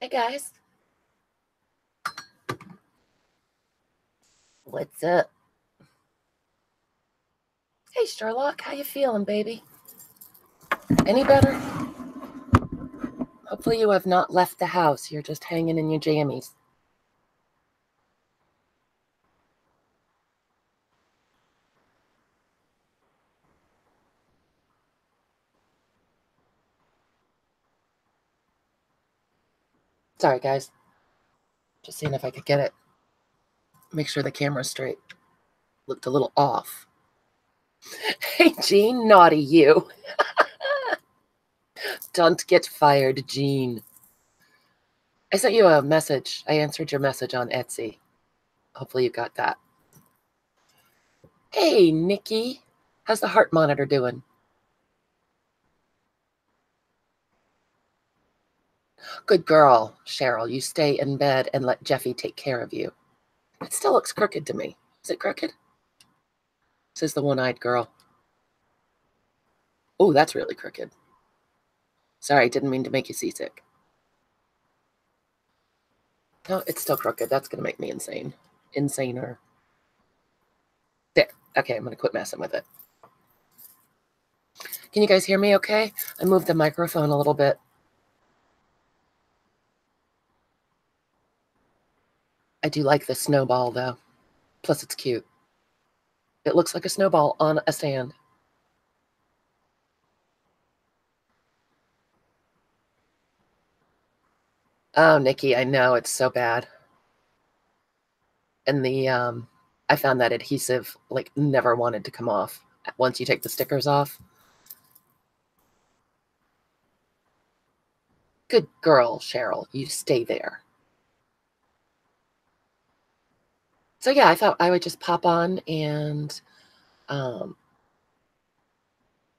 Hey guys, what's up? Hey Sherlock, how you feeling, baby? Any better? Hopefully you have not left the house. You're just hanging in your jammies. Sorry guys, just seeing if I could get it. Make sure the camera's straight. Looked a little off. Hey Jean, naughty you. Don't get fired, Jean. I sent you a message. I answered your message on Etsy. Hopefully you got that. Hey Nikki, how's the heart monitor doing? Good girl, Cheryl. You stay in bed and let Jeffy take care of you. It still looks crooked to me. Is it crooked? Says the one-eyed girl. Oh, that's really crooked. Sorry, didn't mean to make you seasick. No, it's still crooked. That's going to make me insane. Insaner. There. Okay, I'm going to quit messing with it. Can you guys hear me okay? I moved the microphone a little bit. I do like the snowball, though. Plus, it's cute. It looks like a snowball on a stand. Oh, Nikki, I know. It's so bad. And I found that adhesive, like, never wanted to come off once you take the stickers off. Good girl, Cheryl. You stay there. So yeah, I thought I would just pop on and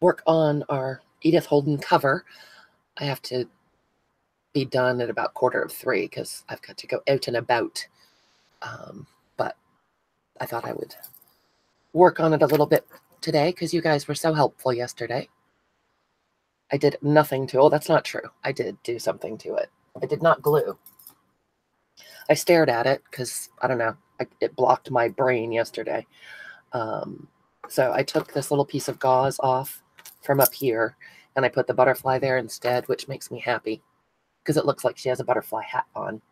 work on our Edith Holden cover. I have to be done at about 2:45 because I've got to go out and about. But I thought I would work on it a little bit today because you guys were so helpful yesterday. I did nothing to, oh, that's not true. I did do something to it. I did not glue. I stared at it because, I don't know, it blocked my brain yesterday. So I took this little piece of gauze off from up here and I put the butterfly there instead, which makes me happy because it looks like she has a butterfly hat on.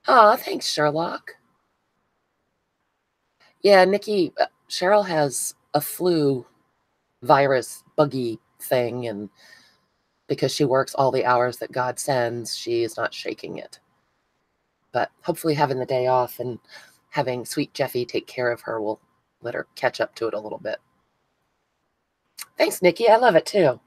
Aw, thanks, Sherlock. Yeah, Nikki, Cheryl has a flu virus buggy thing, and because she works all the hours that God sends, she is not shaking it. But hopefully having the day off and having sweet Jeffy take care of her will let her catch up to it a little bit. Thanks, Nikki. I love it too.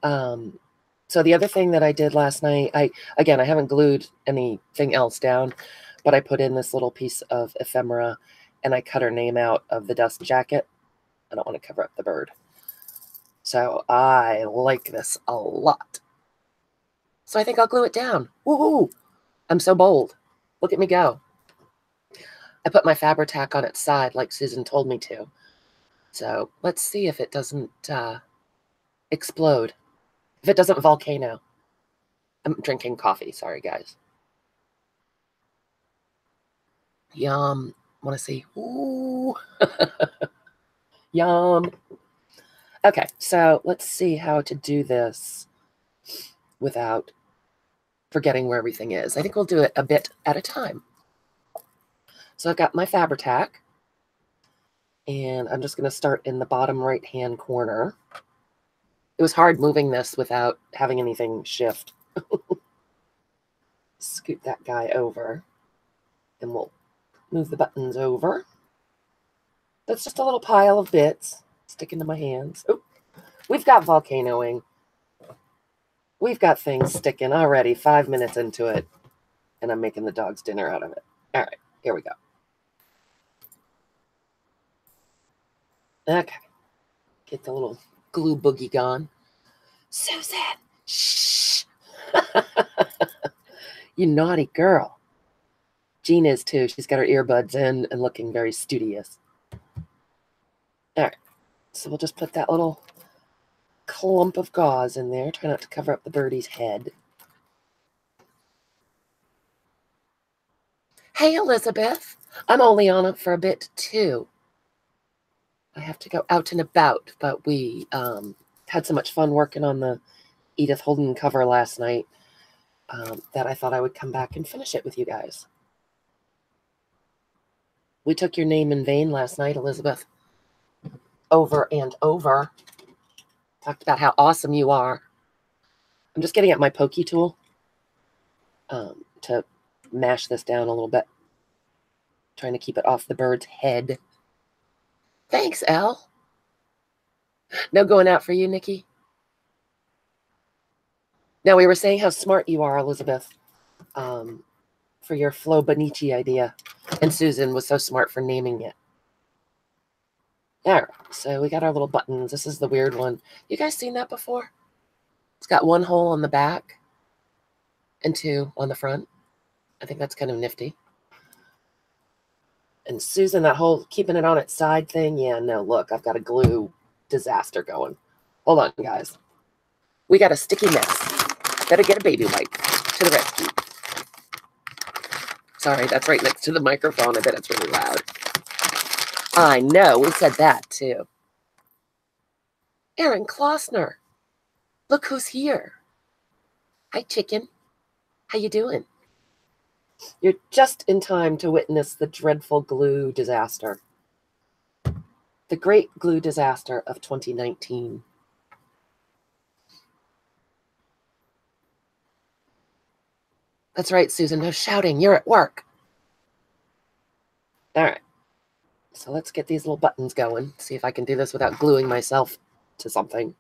So the other thing that I did last night, I haven't glued anything else down, but I put in this little piece of ephemera and I cut her name out of the dust jacket. I don't want to cover up the bird. So I like this a lot. So I think I'll glue it down. Woohoo! I'm so bold. Look at me go. I put my Fabri-Tac on its side like Susan told me to. So let's see if it doesn't explode. If it doesn't volcano. I'm drinking coffee. Sorry, guys. Yum. Want to see? Ooh. Yum. Okay, so let's see how to do this without forgetting where everything is. I think we'll do it a bit at a time. So I've got my Fabri-Tac, and I'm just going to start in the bottom right-hand corner. It was hard moving this without having anything shift. Scoot that guy over, and we'll move the buttons over. That's just a little pile of bits sticking to my hands. Oh, we've got volcanoing. We've got things sticking already, 5 minutes into it, and I'm making the dog's dinner out of it. All right, here we go. Okay, get the little glue boogie gone. Susan, shh. You naughty girl. Jean is too. She's got her earbuds in and looking very studious. All right, so we'll just put that little clump of gauze in there. Try not to cover up the birdie's head. Hey, Elizabeth. I'm only on it for a bit, too. I have to go out and about, but we had so much fun working on the Edith Holden cover last night that I thought I would come back and finish it with you guys. We took your name in vain last night, Elizabeth. Over and over. Talked about how awesome you are. I'm just getting at my pokey tool to mash this down a little bit. Trying to keep it off the bird's head. Thanks, Elle. No going out for you, Nikki? Now, we were saying how smart you are, Elizabeth, for your Flo Bonici idea. And Susan was so smart for naming it. All right, so we got our little buttons. This is the weird one. You guys seen that before? It's got one hole on the back and two on the front. I think that's kind of nifty. And Susan, that whole keeping it on its side thing, yeah, no, look, I've got a glue disaster going. Hold on, guys. We got a sticky mess. Better get a baby wipe to the rescue. Sorry, that's right next to the microphone. I bet it's really loud. I know, we said that too. Aaron Klossner. Look who's here. Hi, chicken. How you doing? You're just in time to witness the dreadful glue disaster. The great glue disaster of 2019. That's right, Susan. No shouting. You're at work. All right. So let's get these little buttons going. See if I can do this without gluing myself to something.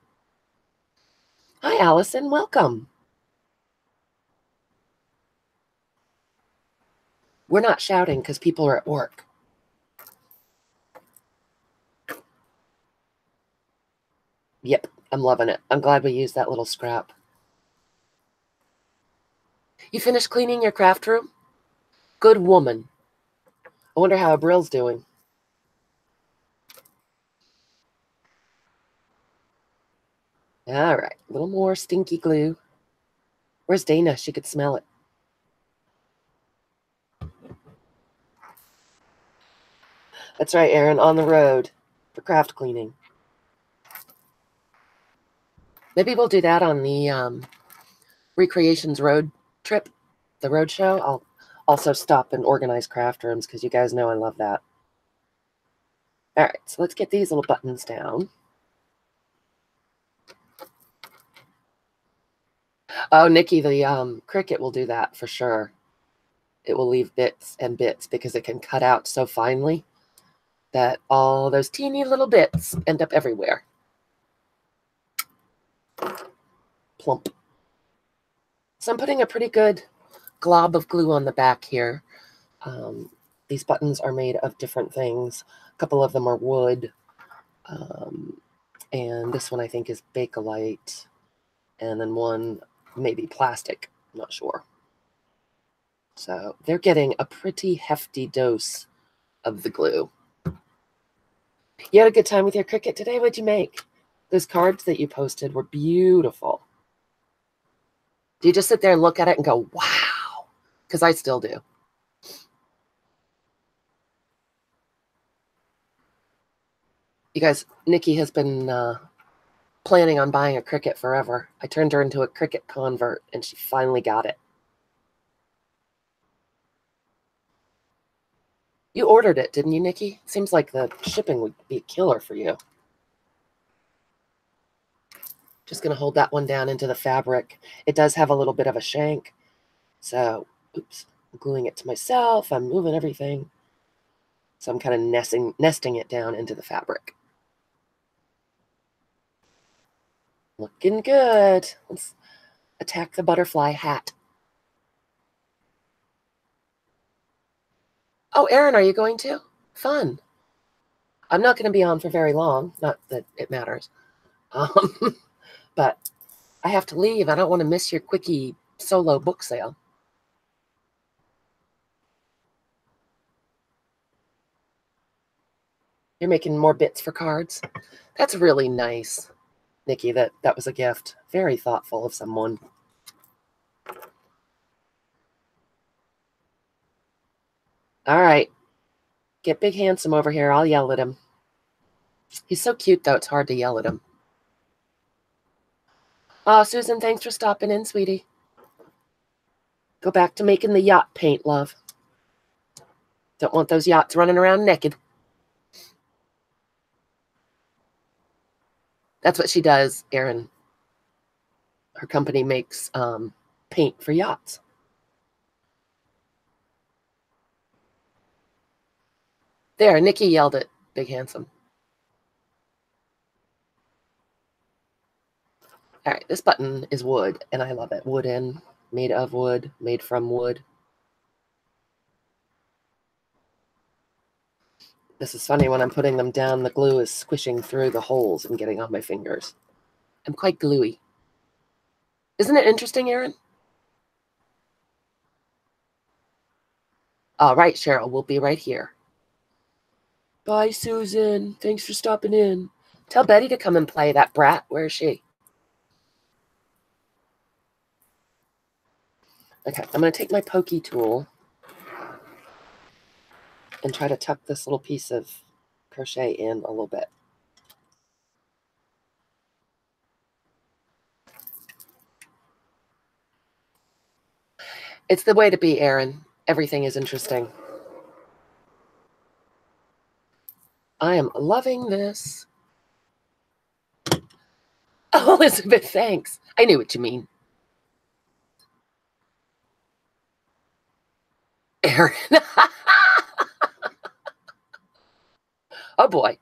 Hi, Allison. Welcome. We're not shouting because people are at work. Yep, I'm loving it. I'm glad we used that little scrap. You finished cleaning your craft room? Good woman. I wonder how Abril's doing. All right, a little more stinky glue. Where's Dana? She could smell it. That's right, Aaron, on the road for craft cleaning. Maybe we'll do that on the Recreations road trip, the road show. I'll also stop and organize craft rooms because you guys know I love that. All right, so let's get these little buttons down. Oh, Nikki, the Cricut will do that for sure. It will leave bits and bits because it can cut out so finely that all those teeny little bits end up everywhere. Plump. So I'm putting a pretty good glob of glue on the back here. These buttons are made of different things. A couple of them are wood. And this one I think is Bakelite. And then one maybe plastic. I'm not sure. So they're getting a pretty hefty dose of the glue. You had a good time with your Cricut today? What'd you make? Those cards that you posted were beautiful. Do you just sit there and look at it and go, wow? Because I still do. You guys, Nikki has been planning on buying a Cricut forever. I turned her into a Cricut convert, and she finally got it. You ordered it, didn't you, Nikki? Seems like the shipping would be a killer for you. Just going to hold that one down into the fabric. It does have a little bit of a shank. So, oops, I'm gluing it to myself. I'm moving everything. So I'm kind of nesting it down into the fabric. Looking good. Let's attack the butterfly hat. Oh, Erin, are you going to? Fun. I'm not going to be on for very long. Not that it matters. But I have to leave. I don't want to miss your quickie solo book sale. You're making more bits for cards? That's really nice, Nikki. That was a gift. Very thoughtful of someone. All right. Get Big Handsome over here. I'll yell at him. He's so cute, though. It's hard to yell at him. Oh, Susan, thanks for stopping in, sweetie. Go back to making the yacht paint, love. Don't want those yachts running around naked. That's what she does, Erin. Her company makes paint for yachts. There, Nikki yelled at Big Handsome. All right, this button is wood, and I love it. Wooden, made of wood, made from wood. This is funny, when I'm putting them down, the glue is squishing through the holes and getting on my fingers. I'm quite gluey. Isn't it interesting, Erin? All right, Cheryl, we'll be right here. Bye, Susan. Thanks for stopping in. Tell Betty to come and play, that brat. Where is she? Okay, I'm going to take my pokey tool and try to tuck this little piece of crochet in a little bit. It's the way to be, Erin. Everything is interesting. I am loving this. Oh, Elizabeth, thanks. I knew what you mean. Erin. Oh, boy.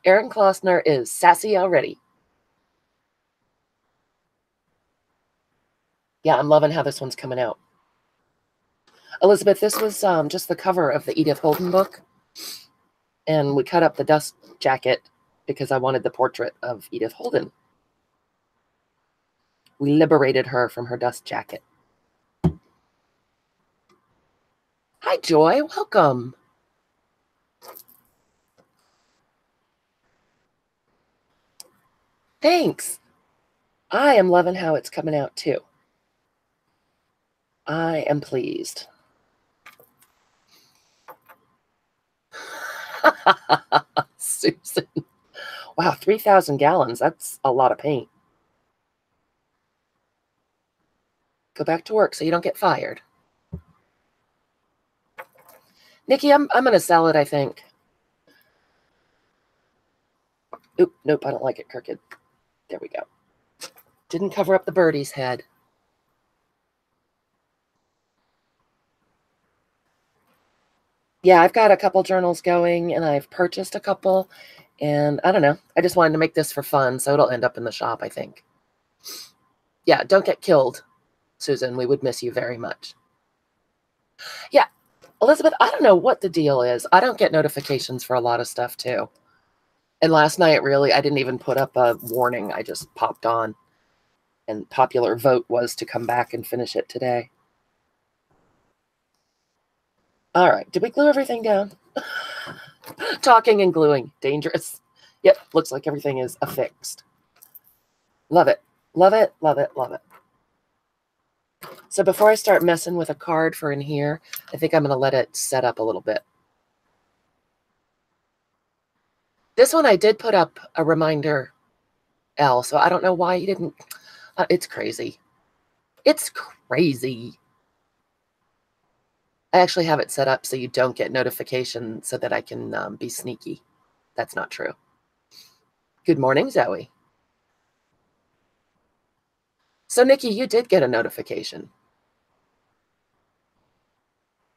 Erin Klossner is sassy already. Yeah, I'm loving how this one's coming out. Elizabeth, this was just the cover of the Edith Holden book. And we cut up the dust jacket because I wanted the portrait of Edith Holden. We liberated her from her dust jacket. Hi, Joy. Welcome. Thanks. I am loving how it's coming out, too. I am pleased. Susan. Wow, 3,000 gallons. That's a lot of paint. Go back to work so you don't get fired. Nikki, I'm going to sell it, I think. Oop, nope, I don't like it crooked. There we go. Didn't cover up the birdie's head. Yeah, I've got a couple journals going, and I've purchased a couple, and I don't know. I just wanted to make this for fun, so it'll end up in the shop, I think. Yeah, don't get killed, Susan. We would miss you very much. Yeah, Elizabeth, I don't know what the deal is. I don't get notifications for a lot of stuff, too. And last night, really, I didn't even put up a warning. I just popped on, and popular vote was to come back and finish it today. All right, did we glue everything down? Talking and gluing, dangerous. Yep, looks like everything is affixed. Love it, love it, love it, love it. So before I start messing with a card for in here, I think I'm going to let it set up a little bit. This one I did put up a reminder L, so I don't know why you didn't. It's crazy. It's crazy. I actually have it set up so you don't get notifications so that I can be sneaky. That's not true. Good morning, Zoe. So, Nikki, you did get a notification.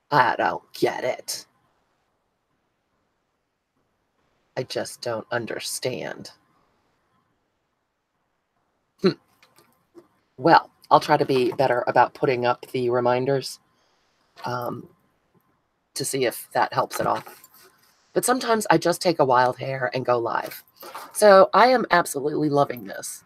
I don't get it. I just don't understand. Well, I'll try to be better about putting up the reminders to see if that helps at all. But sometimes I just take a wild hair and go live. So I am absolutely loving this.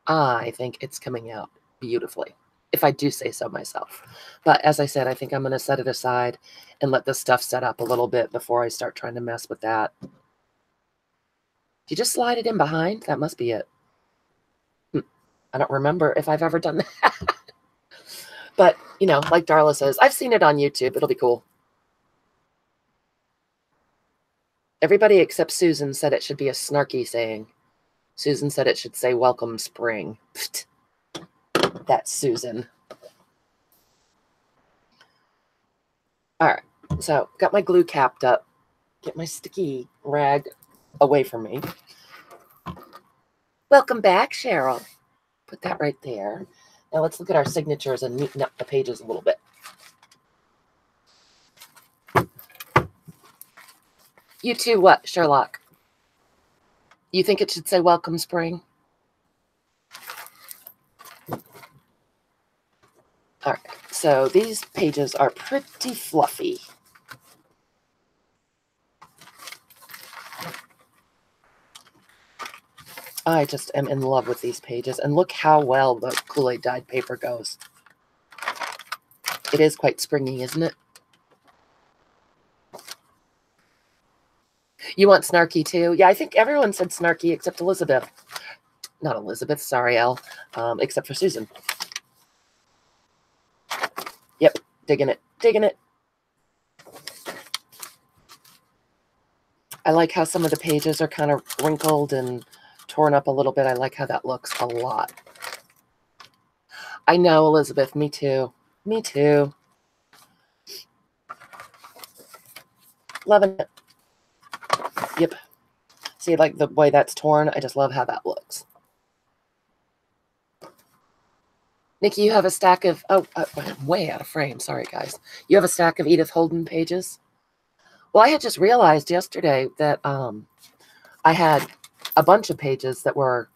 I think it's coming out beautifully, if I do say so myself. But as I said, I think I'm going to set it aside and let this stuff set up a little bit before I start trying to mess with that. You just slide it in behind? That must be it. I don't remember if I've ever done that. But, you know, like Darla says, I've seen it on YouTube. It'll be cool. Everybody except Susan said it should be a snarky saying. Susan said it should say, welcome spring. Pfft. That's Susan. All right, so got my glue capped up. Get my sticky rag away from me. Welcome back, Cheryl. Put that right there. Now let's look at our signatures and neaten up the pages a little bit. You too, what, Sherlock? You think it should say welcome spring? All right, so these pages are pretty fluffy. I just am in love with these pages, and look how well the Kool-Aid dyed paper goes. It is quite springy, isn't it? You want snarky too? Yeah, I think everyone said snarky except Elizabeth. Not Elizabeth, sorry, Elle, except for Susan. Yep, digging it, digging it. I like how some of the pages are kind of wrinkled and torn up a little bit. I like how that looks a lot. I know, Elizabeth, me too. Me too. Loving it. Yep. See, like the way that's torn, I just love how that looks. Nikki, you have a stack of, I'm way out of frame. Sorry, guys. You have a stack of Edith Holden pages? Well, I had just realized yesterday that I had a bunch of pages that were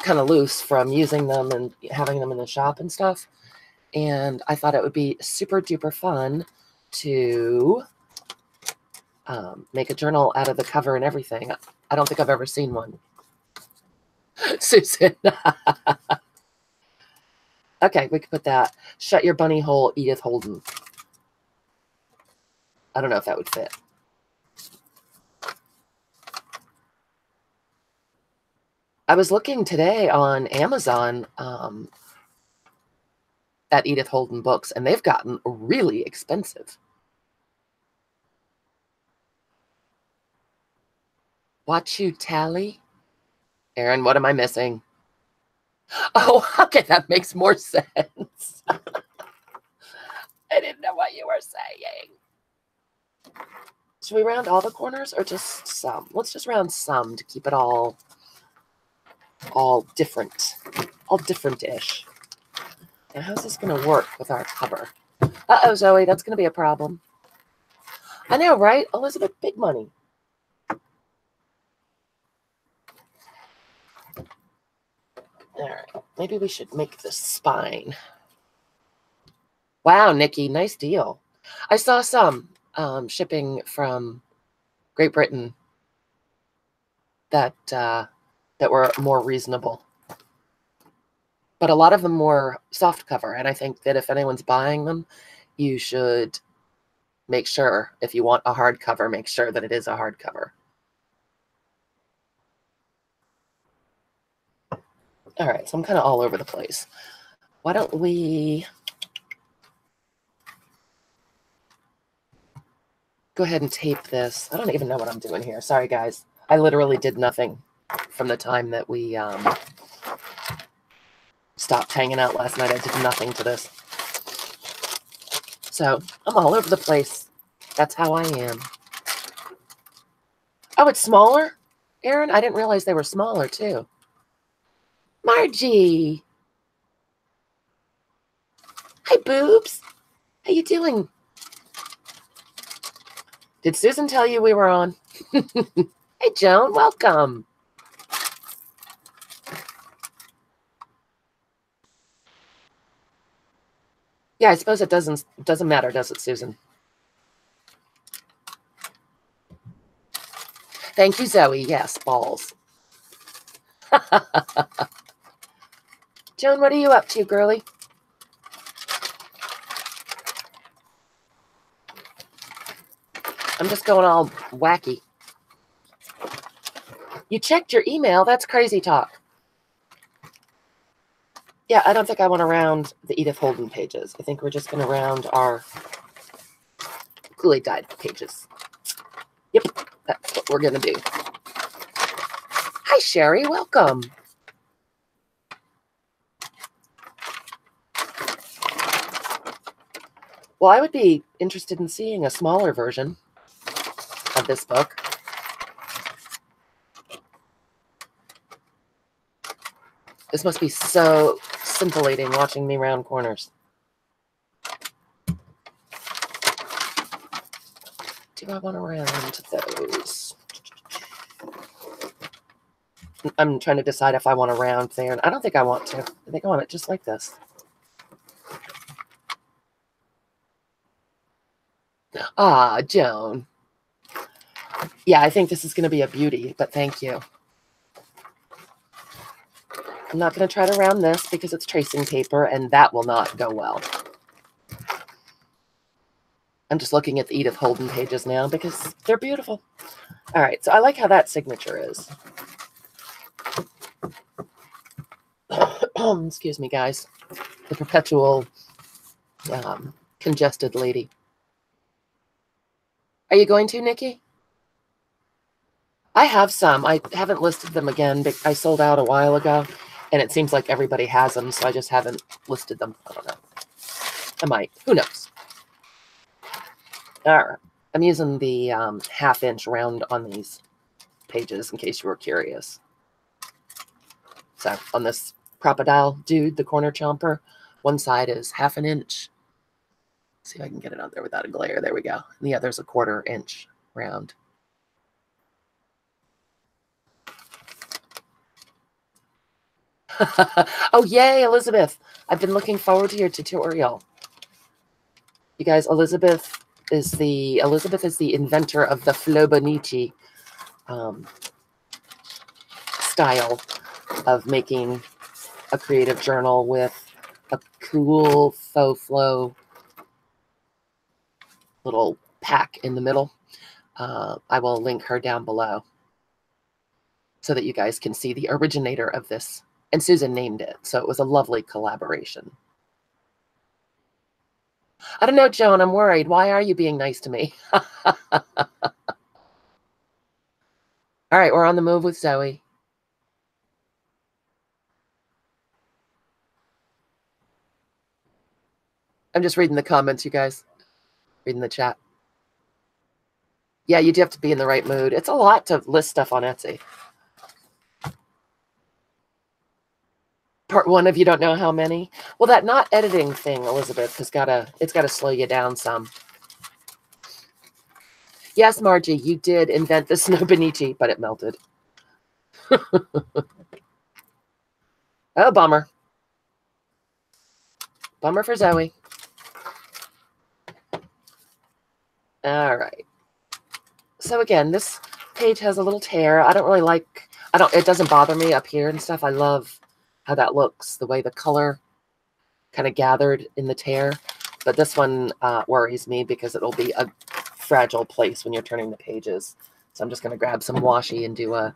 kind of loose from using them and having them in the shop and stuff. And I thought it would be super duper fun to make a journal out of the cover and everything. I don't think I've ever seen one. Susan. Okay, we could put that. Shut your bunny hole, Edith Holden. I don't know if that would fit. I was looking today on Amazon at Edith Holden books, and they've gotten really expensive. Watch you tally? Aaron, what am I missing? Oh, okay, that makes more sense. I didn't know what you were saying. Should we round all the corners or just some? Let's just round some to keep it all different. All different-ish. Now, how's this going to work with our cover? Uh-oh, Zoe, that's going to be a problem. I know, right? Elizabeth, big money. All right, maybe we should make this spine. Wow, Nikki, nice deal. I saw some shipping from Great Britain that were more reasonable. But a lot of them were soft cover, and I think that if anyone's buying them, you should make sure, if you want a hardcover, make sure that it is a hardcover. All right, so I'm kind of all over the place. Why don't we go ahead and tape this? I don't even know what I'm doing here. Sorry, guys. I literally did nothing from the time that we stopped hanging out last night. I did nothing to this. So I'm all over the place. That's how I am. Oh, it's smaller? Aaron, I didn't realize they were smaller, too. Margie. Hi, boobs. How you doing? Did Susan tell you we were on? Hey, Joan, welcome. Yeah, I suppose it doesn't matter, does it, Susan? Thank you, Zoe. Yes, balls. Joan, what are you up to, girlie? I'm just going all wacky. You checked your email? That's crazy talk. Yeah, I don't think I want to round the Edith Holden pages. I think we're just going to round our Kool-Aid dyed pages. Yep. That's what we're going to do. Hi, Sherry. Welcome. Well, I would be interested in seeing a smaller version of this book. This must be so scintillating watching me round corners. Do I want to round those? I'm trying to decide if I want to round there. I don't think I want to. I think I want it just like this. Ah, Joan. Yeah, I think this is going to be a beauty, but thank you. I'm not going to try to round this because it's tracing paper, and that will not go well. I'm just looking at the Edith Holden pages now because they're beautiful. All right, so I like how that signature is. Excuse me, guys. The perpetual congested lady. Are you going to, Nikki? I have some. I haven't listed them again, but I sold out a while ago, and it seems like everybody has them, so I just haven't listed them. I don't know. I might. Who knows? All right. I'm using the 1/2 inch round on these pages in case you were curious. So on this crocodile dude, the corner chomper, one side is 1/2 inch. See if I can get it on there without a glare. There we go. And the other's a 1/4 inch round. Oh, yay, Elizabeth. I've been looking forward to your tutorial. You guys, Elizabeth is the inventor of the Flobonichi style of making a creative journal with a cool faux flow little pack in the middle. I will link her down below so that you guys can see the originator of this. And Susan named it, so it was a lovely collaboration. I don't know, Joan, I'm worried. Why are you being nice to me? All right, we're on the move with Zoe. I'm just reading the comments, you guys. Reading the chat. Yeah, you do have to be in the right mood. It's a lot to list stuff on Etsy. Part 1 of you don't know how many. Well, that not editing thing, Elizabeth, it's gotta slow you down some. Yes, Margie, you did invent the snow benichi, but it melted. Oh, bummer. Bummer for Zoe. All right. So again, this page has a little tear. I don't really like, it doesn't bother me up here and stuff. I love how that looks, the way the color kind of gathered in the tear. But this one worries me because it'll be a fragile place when you're turning the pages. So I'm just going to grab some washi and do a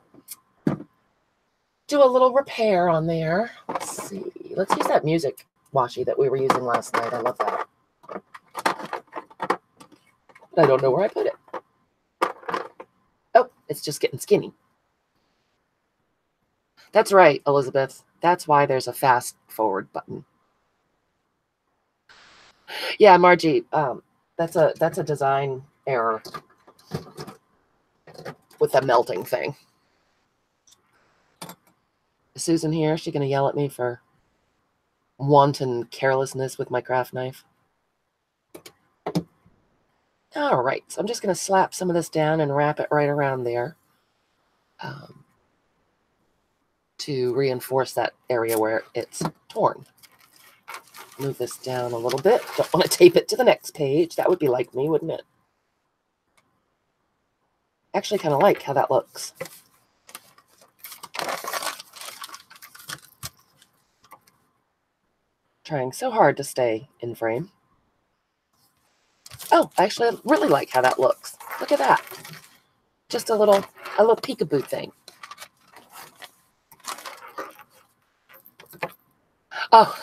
little repair on there. Let's see. Let's use that music washi that we were using last night. I love that. But I don't know where I put it. Oh, it's just getting skinny. That's right, Elizabeth. That's why there's a fast forward button. Yeah, Margie, that's a design error with the melting thing. Is Susan here? Is she going to yell at me for wanton carelessness with my craft knife? All right, so I'm just going to slap some of this down and wrap it right around there to reinforce that area where it's torn. Move this down a little bit. Don't want to tape it to the next page. That would be like me, wouldn't it? Actually kind of like how that looks. Trying so hard to stay in frame. Oh, actually, I really like how that looks. Look at that. Just a little peekaboo thing. Oh,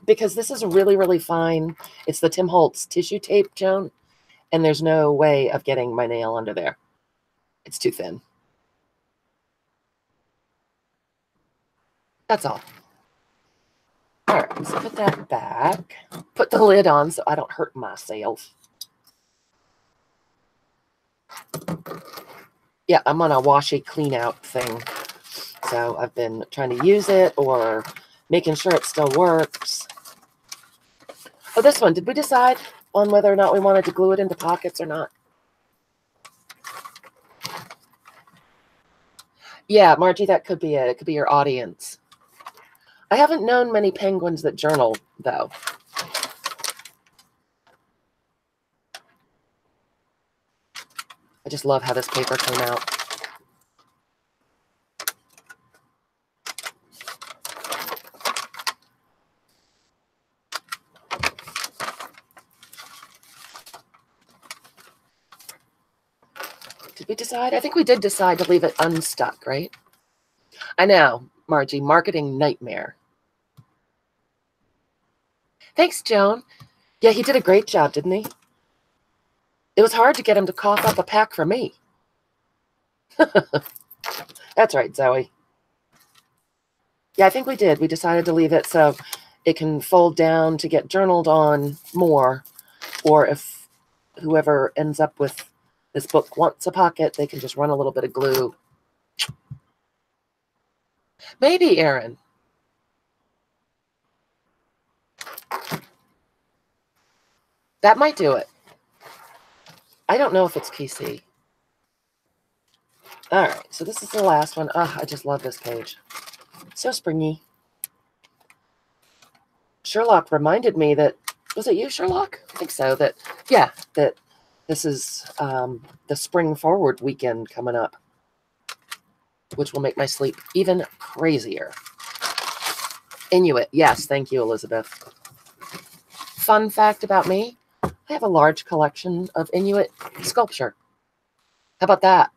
because this is really, really fine. It's the Tim Holtz tissue tape, Joan. And there's no way of getting my nail under there. It's too thin. That's all. All right, let's put that back. Put the lid on so I don't hurt myself. Yeah, I'm on a washy clean out thing. So I've been trying to use it or making sure it still works. Oh, this one. Did we decide on whether or not we wanted to glue it into pockets or not? Yeah, Margie, that could be it. It could be your audience. I haven't known many penguins that journal, though. I just love how this paper came out. Did we decide? I think we did decide to leave it unstuck, right? I know, Margie, marketing nightmare. Thanks, Joan. Yeah, he did a great job, didn't he? It was hard to get him to cough up a pack for me. That's right, Zoe. Yeah, I think we did. We decided to leave it so it can fold down to get journaled on more. Or if whoever ends up with this book wants a pocket, they can just run a little bit of glue. Maybe, Aaron. That might do it. I don't know if it's PC. All right, so this is the last one. Oh, I just love this page. So springy. Sherlock reminded me that, was it you, Sherlock? I think so. That this is the spring forward weekend coming up, which will make my sleep even crazier. Inuit. Yes, thank you, Elizabeth. Fun fact about me, I have a large collection of Inuit sculpture. How about that?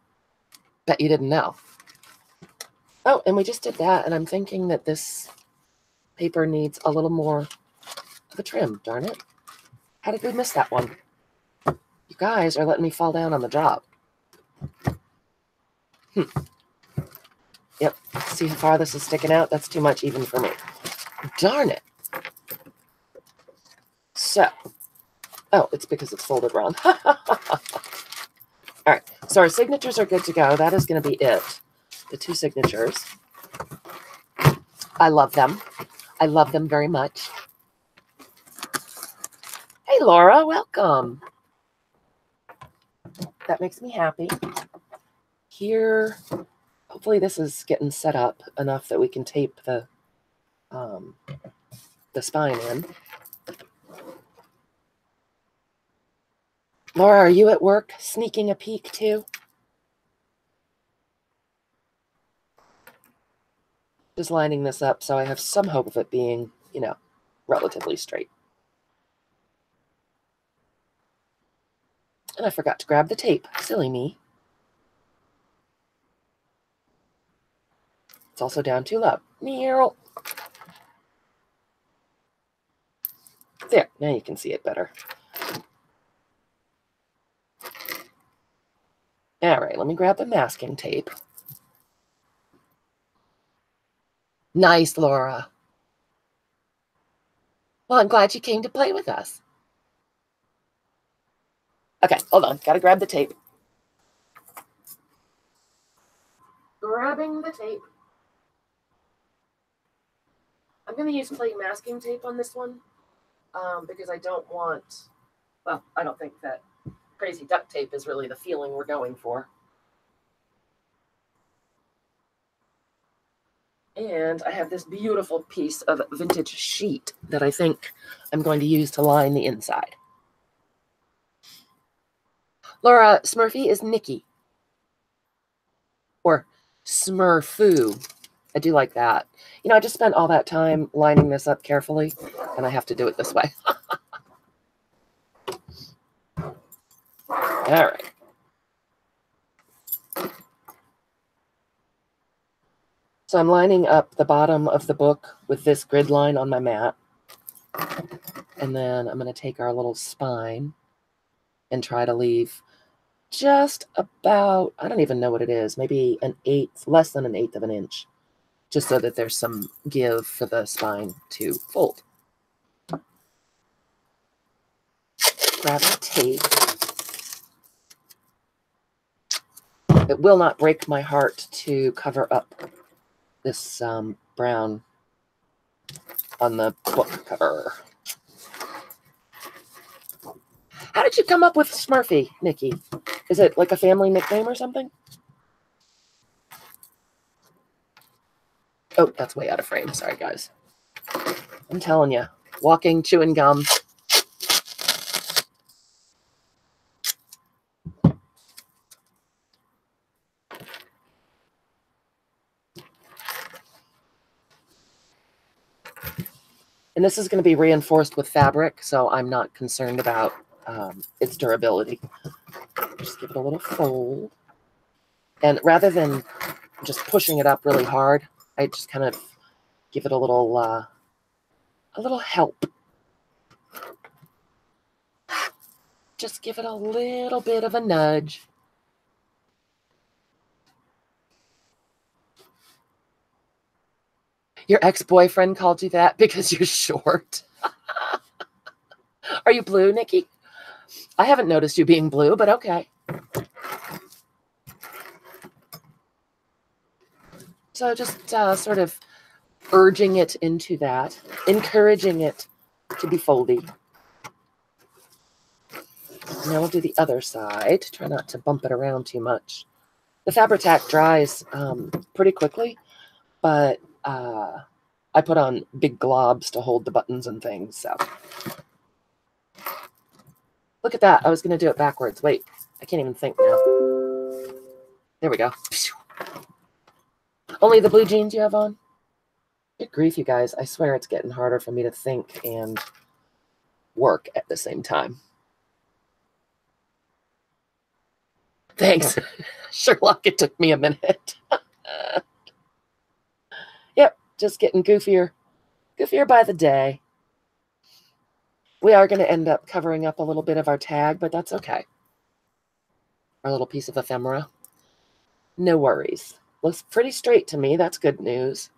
Bet you didn't know. Oh, and we just did that, and I'm thinking that this paper needs a little more of a trim, darn it. How did we miss that one? You guys are letting me fall down on the job. Yep, see how far this is sticking out? That's too much even for me. Darn it. So, oh, it's because it's folded wrong. All right, so our signatures are good to go. That is going to be it. The 2 signatures. I love them. I love them very much. Hey, Laura, welcome. That makes me happy. Here, hopefully this is getting set up enough that we can tape the spine in. Laura, are you at work sneaking a peek too? Just lining this up so I have some hope of it being, relatively straight. And I forgot to grab the tape. Silly me. It's also down too low. Meow. There, now you can see it better. All right, let me grab the masking tape. Nice, Laura. Well, I'm glad you came to play with us. Okay, hold on. Got to grab the tape. Grabbing the tape. I'm going to use plain masking tape on this one because I don't want, well, I don't think that crazy duct tape is really the feeling we're going for. And I have this beautiful piece of vintage sheet that I think I'm going to use to line the inside. Laura, Smurfy is Nikki. Or Smurfoo. I do like that. I just spent all that time lining this up carefully, and I have to do it this way. All right. So I'm lining up the bottom of the book with this grid line on my mat. And then I'm going to take our little spine and try to leave just about, I don't even know what it is, maybe an eighth, less than an eighth of an inch, just so that there's some give for the spine to fold. Grab the tape. It will not break my heart to cover up this brown on the book cover. How did you come up with Smurfy, Nikki? Is it like a family nickname or something? Oh, that's way out of frame. Sorry, guys. I'm telling you, walking, chewing gum. And this is going to be reinforced with fabric, so I'm not concerned about its durability. Just give it a little fold. And rather than just pushing it up really hard, I just kind of give it a little help. Just give it a little bit of a nudge. Your ex-boyfriend called you that because you're short. Are you blue, Nikki? I haven't noticed you being blue, but okay. So just sort of urging it into that, encouraging it to be foldy. Now we'll do the other side. Try not to bump it around too much. The Fabri-Tac dries pretty quickly, but I put on big globs to hold the buttons and things. So look at that. I was going to do it backwards. Wait, I can't even think now. There we go. Only the blue jeans you have on? Good grief, you guys. I swear it's getting harder for me to think and work at the same time. Thanks, Sherlock. It took me a minute. Yep, just getting goofier by the day. We are going to end up covering up a little bit of our tag, but that's okay. Our little piece of ephemera. No worries. Looks pretty straight to me. That's good news.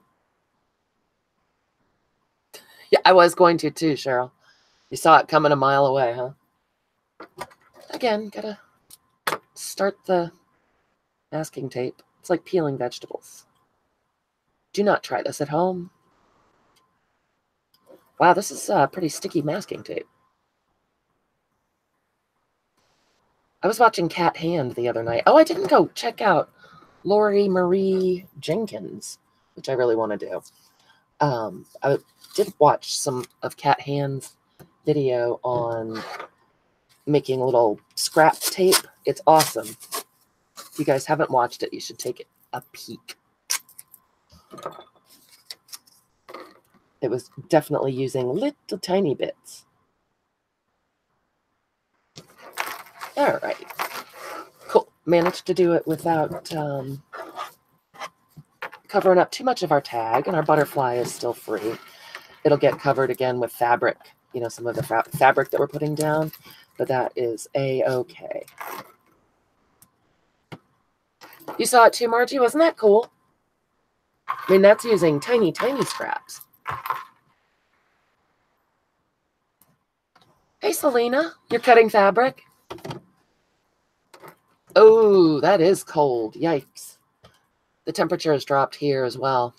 Yeah, I was going to too, Cheryl. You saw it coming a mile away, huh? Again, gotta start the masking tape. It's like peeling vegetables. Do not try this at home. Wow, this is pretty sticky masking tape. I was watching Cat Hand the other night. Oh, I didn't go check out Lori Marie Jenkins, which I really want to do. I did watch some of Cat Hand's video on making little scrap tape. It's awesome. If you guys haven't watched it, you should take a peek. It was definitely using little tiny bits. All right. Cool. Managed to do it without covering up too much of our tag, and our butterfly is still free. It'll get covered again with fabric, you know, some of the fabric that we're putting down, but that is a-okay. You saw it too, Margie? Wasn't that cool? I mean, that's using tiny, tiny scraps. Hey, Selena, you're cutting fabric? Oh, that is cold. Yikes. The temperature has dropped here as well.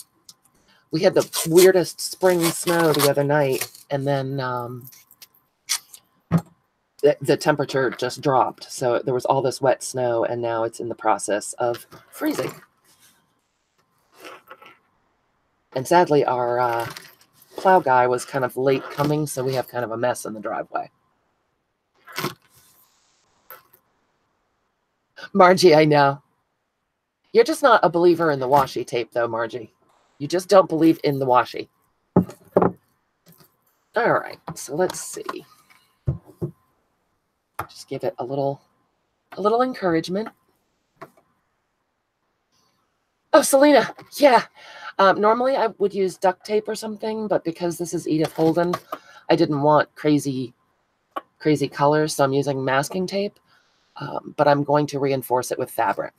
We had the weirdest spring snow the other night, and then the temperature just dropped. So there was all this wet snow, and now it's in the process of freezing. And sadly, our plow guy was kind of late coming, so we have kind of a mess in the driveway. Margie, I know. You're just not a believer in the washi tape, though, Margie. You just don't believe in the washi. All right, so let's see. Just give it a little encouragement. Oh, Selena, yeah. Normally I would use duct tape or something, but because this is Edith Holden, I didn't want crazy crazy colors, so I'm using masking tape, but I'm going to reinforce it with fabric.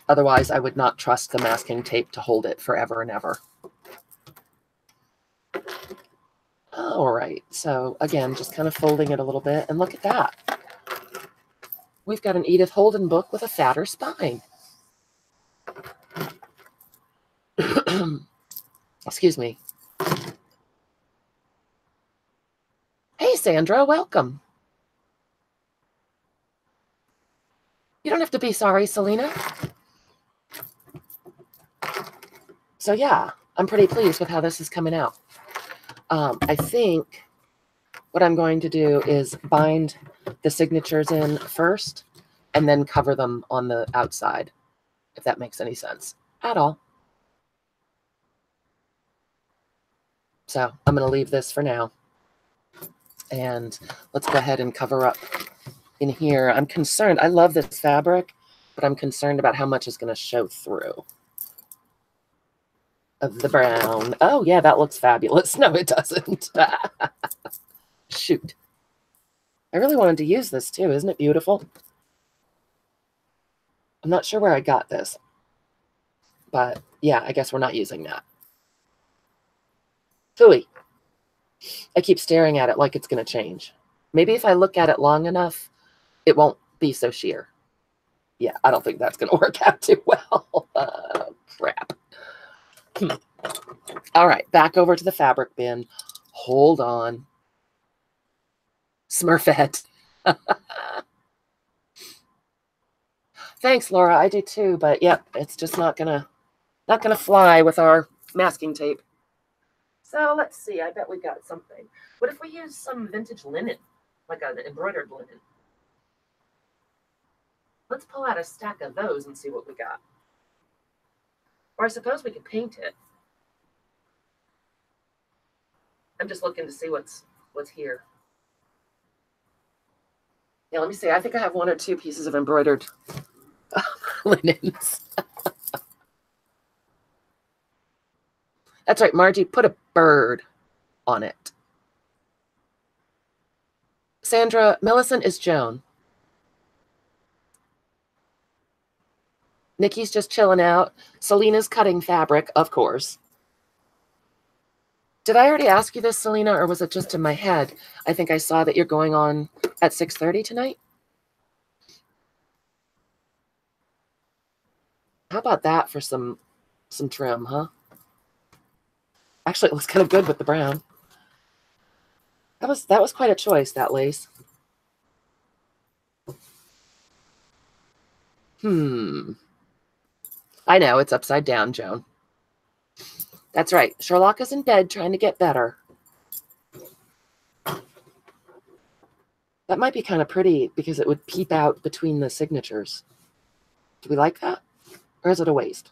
Otherwise, I would not trust the masking tape to hold it forever and ever. All right, so again, just kind of folding it a little bit, and look at that. We've got an Edith Holden book with a fatter spine. Excuse me. Hey, Sandra, welcome. You don't have to be sorry, Selena. So yeah, I'm pretty pleased with how this is coming out. I think what I'm going to do is bind the signatures in first and then cover them on the outside, if that makes any sense at all. So I'm going to leave this for now. And let's go ahead and cover up in here. I'm concerned. I love this fabric, but I'm concerned about how much is going to show through of the brown. Oh, yeah, that looks fabulous. No, it doesn't. Shoot. I really wanted to use this too. Isn't it beautiful? I'm not sure where I got this, but yeah, I guess we're not using that. Phooey. I keep staring at it like it's going to change. Maybe if I look at it long enough, it won't be so sheer. Yeah, I don't think that's going to work out too well. Crap. All right, back over to the fabric bin. Hold on. Smurfette. Thanks, Laura. I do too, but yep, it's just not gonna fly with our masking tape. So let's see. I bet we got something. What if we use some vintage linen, like an embroidered linen? Let's pull out a stack of those and see what we got. Or I suppose we could paint it. I'm just looking to see what's here. Yeah, let me see. I think I have 1 or 2 pieces of embroidered linens. That's right, Margie, put a bird on it. Sandra, Millicent is Joan. Nikki's just chilling out. Selena's cutting fabric, of course. Did I already ask you this, Selena, or was it just in my head? I think I saw that you're going on at 6:30 tonight. How about that for some trim, huh? Actually, it looks kind of good with the brown. That was quite a choice, that lace. I know, it's upside down, Joan. That's right. Sherlock is in bed trying to get better. That might be kind of pretty because it would peep out between the signatures. Do we like that? Or is it a waste?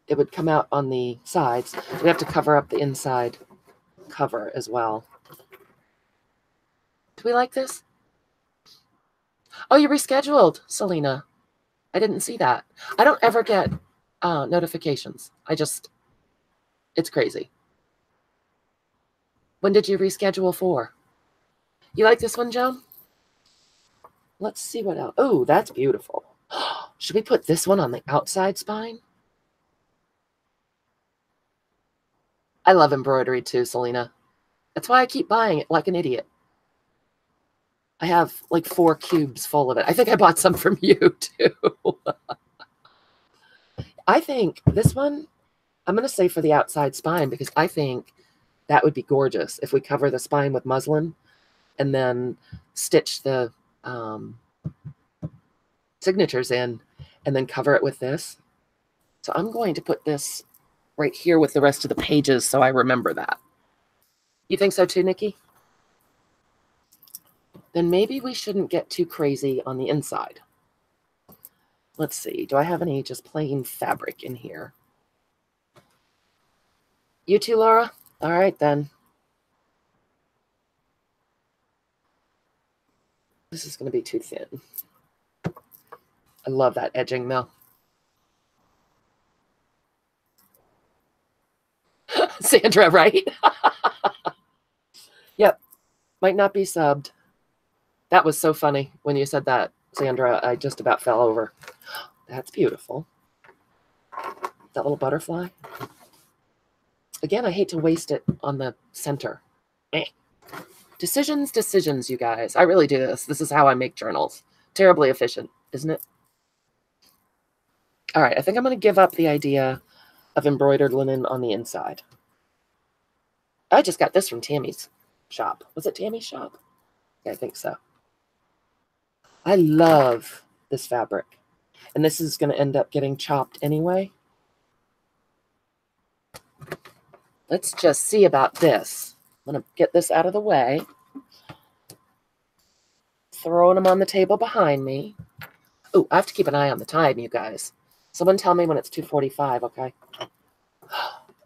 It would come out on the sides. We have to cover up the inside cover as well. Do we like this? Oh, you rescheduled, Selena. I didn't see that. I don't ever get notifications. It's crazy. When did you reschedule for? You like this one, Joan? Let's see what else. Oh, that's beautiful. Should we put this one on the outside spine? I love embroidery too, Selena. That's why I keep buying it like an idiot. I have like 4 cubes full of it. I think I bought some from you too. I think this one, I'm going to say for the outside spine because I think that would be gorgeous if we cover the spine with muslin and then stitch the signatures in and then cover it with this. So I'm going to put this right here with the rest of the pages so I remember that. You think so too, Nikki? Then maybe we shouldn't get too crazy on the inside. Let's see. Do I have any just plain fabric in here? You too, Laura? All right, then. This is going to be too thin. I love that edging, Mel. Sandra, right? Yep. Might not be subbed. That was so funny when you said that, Sandra. I just about fell over. That's beautiful. That little butterfly. Again, I hate to waste it on the center. Decisions, you guys. I really do this. This is how I make journals. Terribly efficient, isn't it? All right, I think I'm going to give up the idea of embroidered linen on the inside. I just got this from Tammy's shop. Was it Tammy's shop? Yeah, I think so. I love this fabric. And this is going to end up getting chopped anyway. Let's just see about this. I'm going to get this out of the way. Throwing them on the table behind me. Oh, I have to keep an eye on the time, you guys. Someone tell me when it's 2:45, okay?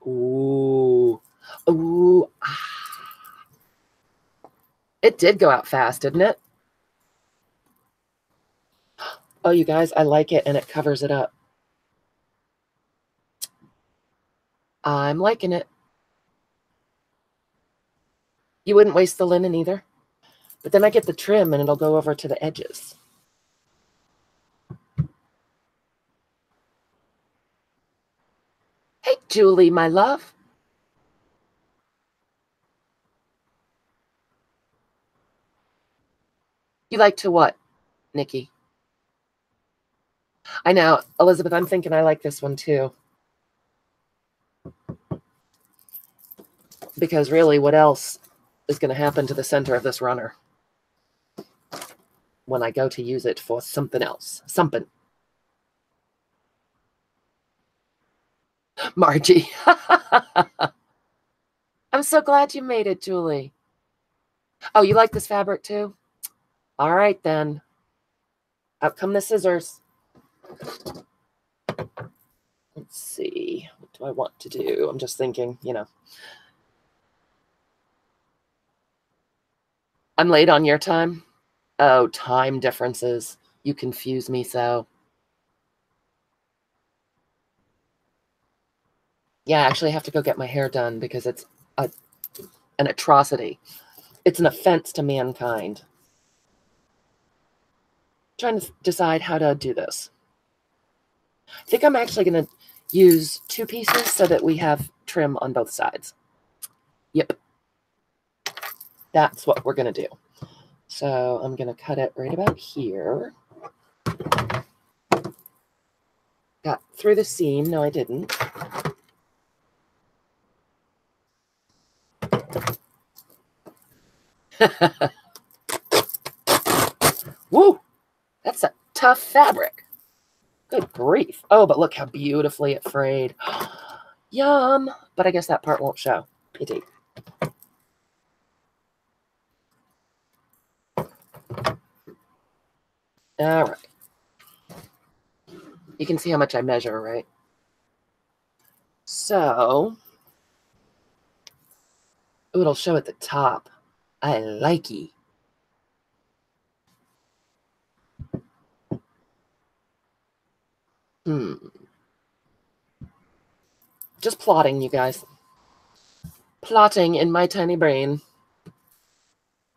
Ooh. Ooh. Ah. It did go out fast, didn't it? Oh, you guys, I like it, and it covers it up. I'm liking it. You wouldn't waste the linen either? But then I get the trim, and it'll go over to the edges. Hey, Julie, my love. You like to what, Nikki? I know, Elizabeth, I'm thinking I like this one too. Because really, what else is going to happen to the center of this runner when I go to use it for something else? Something. Margie. I'm so glad you made it, Julie. Oh, you like this fabric too? All right, then. Out come the scissors. Let's see. What do I want to do? I'm just thinking, you know. I'm late on your time? Oh, time differences. You confuse me so. Yeah, I actually have to go get my hair done because it's an atrocity. It's an offense to mankind. I'm trying to decide how to do this. I think I'm actually going to use 2 pieces so that we have trim on both sides. Yep. That's what we're going to do. So I'm going to cut it right about here. Got through the seam. No, I didn't. Woo! That's a tough fabric. Good grief. Oh, but look how beautifully it frayed. Yum. But I guess that part won't show. Pity. All right. You can see how much I measure, right? So, ooh, it'll show at the top. I likey. Just plotting, you guys. Plotting in my tiny brain.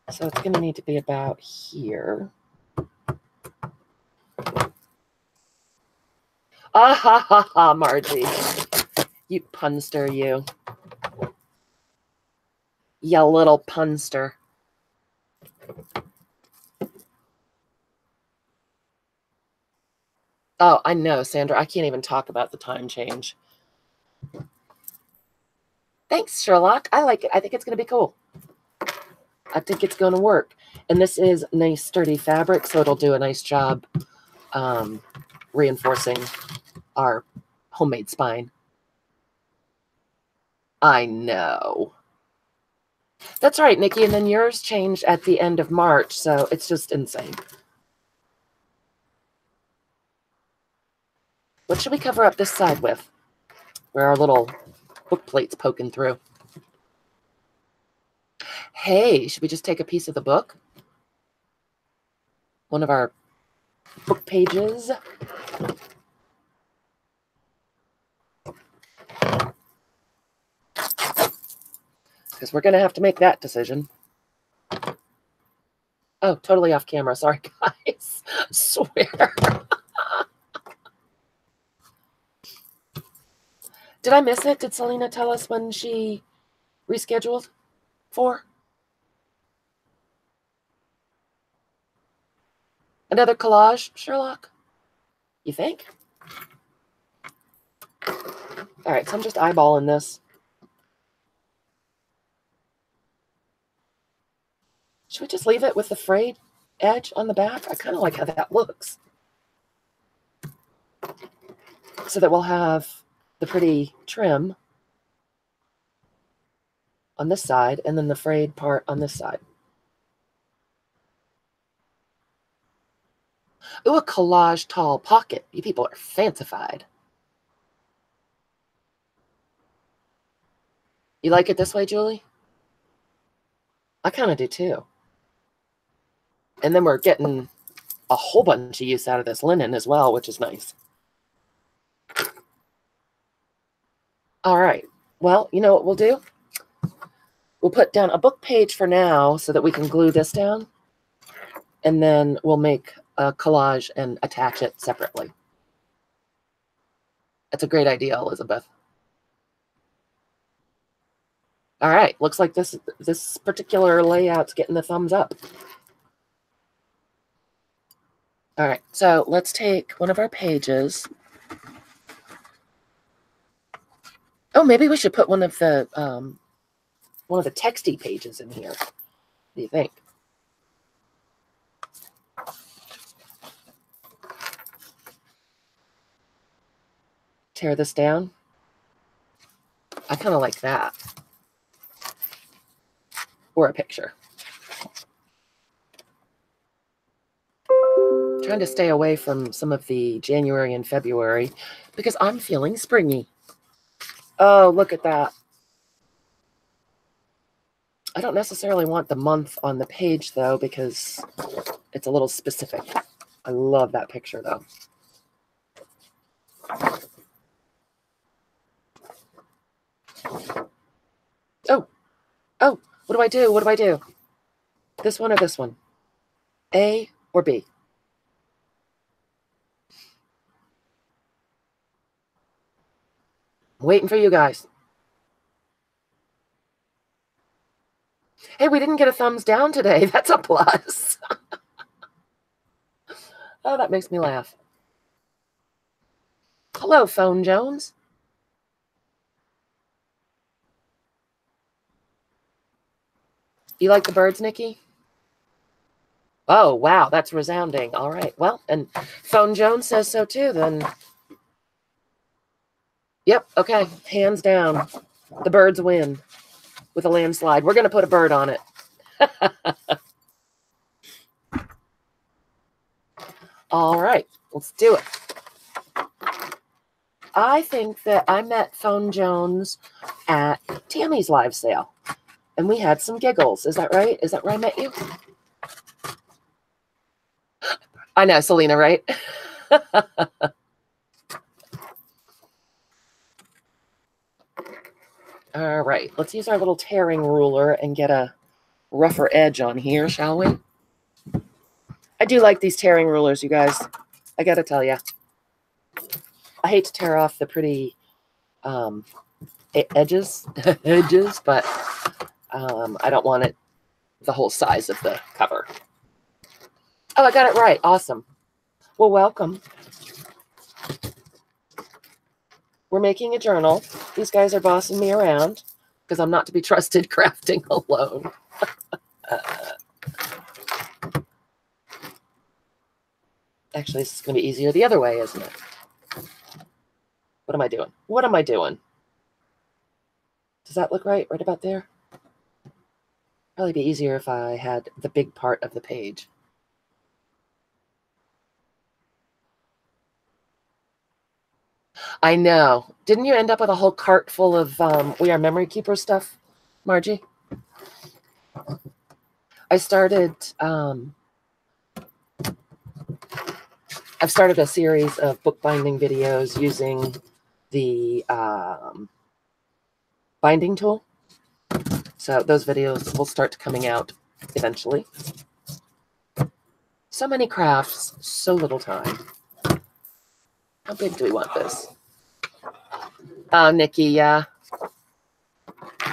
So it's going to need to be about here. Ah ha ha ha, Margie. You punster, you. You little punster. Oh, I know, Sandra. I can't even talk about the time change. Thanks, Sherlock. I like it. I think it's going to be cool. I think it's going to work. And this is nice, sturdy fabric, so it'll do a nice job reinforcing our homemade spine. I know. That's right, Nikki. And then yours changed at the end of March, so it's just insane. What should we cover up this side with? Where our little book plate's poking through. Hey, should we just take a piece of the book? One of our book pages. because we're going to have to make that decision. Oh, totally off camera. Sorry, guys. I swear. Did I miss it? Did Selena tell us when she rescheduled for? Another collage, Sherlock? You think? All right, so I'm just eyeballing this. Should we just leave it with the frayed edge on the back? I kind of like how that looks. So that we'll have the pretty trim on this side and then the frayed part on this side. Ooh, a collage tall pocket. You people are fancified. You like it this way, Julie? I kind of do too. And then we're getting a whole bunch of use out of this linen as well, which is nice. All right. Well, you know what we'll do? We'll put down a book page for now so that we can glue this down. And then we'll make a collage and attach it separately. That's a great idea, Elizabeth. All right. Looks like this particular layout's getting the thumbs up. All right, so let's take one of our pages. Oh, maybe we should put one of the texty pages in here. What do you think? Tear this down. I kind of like that. Or a picture. Trying to stay away from some of the January and February because I'm feeling springy. Oh, look at that. I don't necessarily want the month on the page, though, because it's a little specific. I love that picture, though. Oh, what do I do? What do I do? This one or this one? A or B? Waiting for you guys. Hey, we didn't get a thumbs down today. That's a plus. Oh, that makes me laugh. Hello, Phone Jones. You like the birds, Nikki? Oh, wow, that's resounding. All right. Well, and Phone Jones says so too, then. Yep, okay, hands down. The birds win with a landslide. We're going to put a bird on it. All right, let's do it. I think that I met Phone Jones at Tammy's live sale, and we had some giggles. Is that right? Is that where I met you? I know, Selena, right? All right, let's use our little tearing ruler and get a rougher edge on here, shall we? I do like these tearing rulers, you guys. I got to tell you. I hate to tear off the pretty edges, but I don't want it the whole size of the cover. Oh, I got it right. Awesome. Well, welcome. We're making a journal. These guys are bossing me around because I'm not to be trusted crafting alone. Actually, this is going to be easier the other way, isn't it? What am I doing? What am I doing? Does that look right? Right about there? Probably be easier if I had the big part of the page. I know. Didn't you end up with a whole cart full of We Are Memory Keeper stuff, Margie? I've started a series of bookbinding videos using the binding tool. So those videos will start coming out eventually. So many crafts, so little time. How big do we want this? Oh, Nikki, yeah.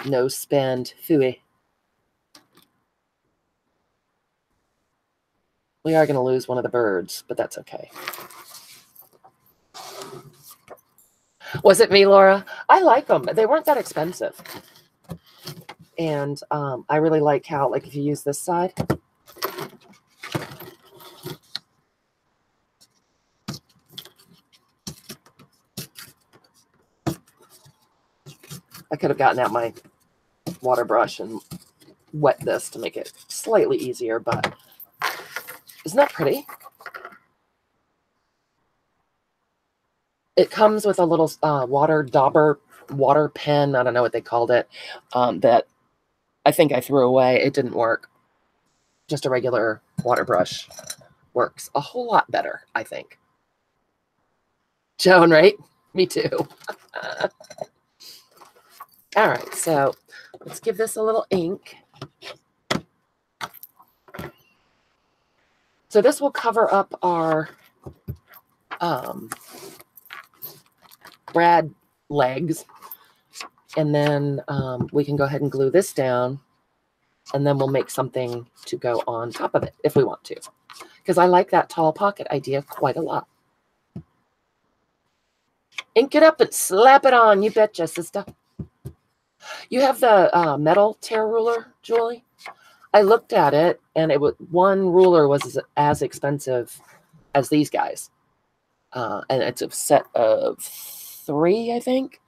No spend. Phooey. We are going to lose one of the birds, but that's okay. Was it me, Laura? I like them. They weren't that expensive. And I really like how, like, if you use this side, I could have gotten out my water brush and wet this to make it slightly easier, but isn't that pretty? It comes with a little water dauber water pen. I don't know what they called it. That I think I threw away. It didn't work. Just a regular water brush works a whole lot better, I think. Joan, right? Me too. All right, so let's give this a little ink. So this will cover up our brad legs. And then we can go ahead and glue this down. And then we'll make something to go on top of it if we want to. Because I like that tall pocket idea quite a lot. Ink it up and slap it on. You betcha, sister. You have the metal tear ruler, Julie? I looked at it, and it was one ruler was as expensive as these guys. And it's a set of 3, I think.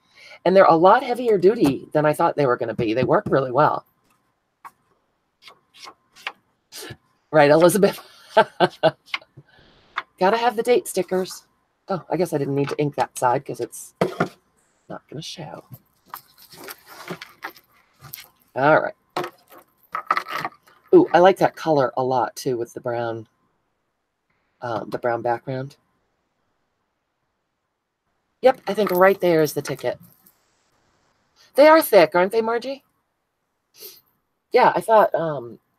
And they're a lot heavier duty than I thought they were going to be. They work really well. Right, Elizabeth? Gotta have the date stickers. Oh, I guess I didn't need to ink that side because it's not going to show. All right. Ooh, I like that color a lot too with the brown background. Yep, I think right there is the ticket. They are thick, aren't they, Margie? Yeah, I thought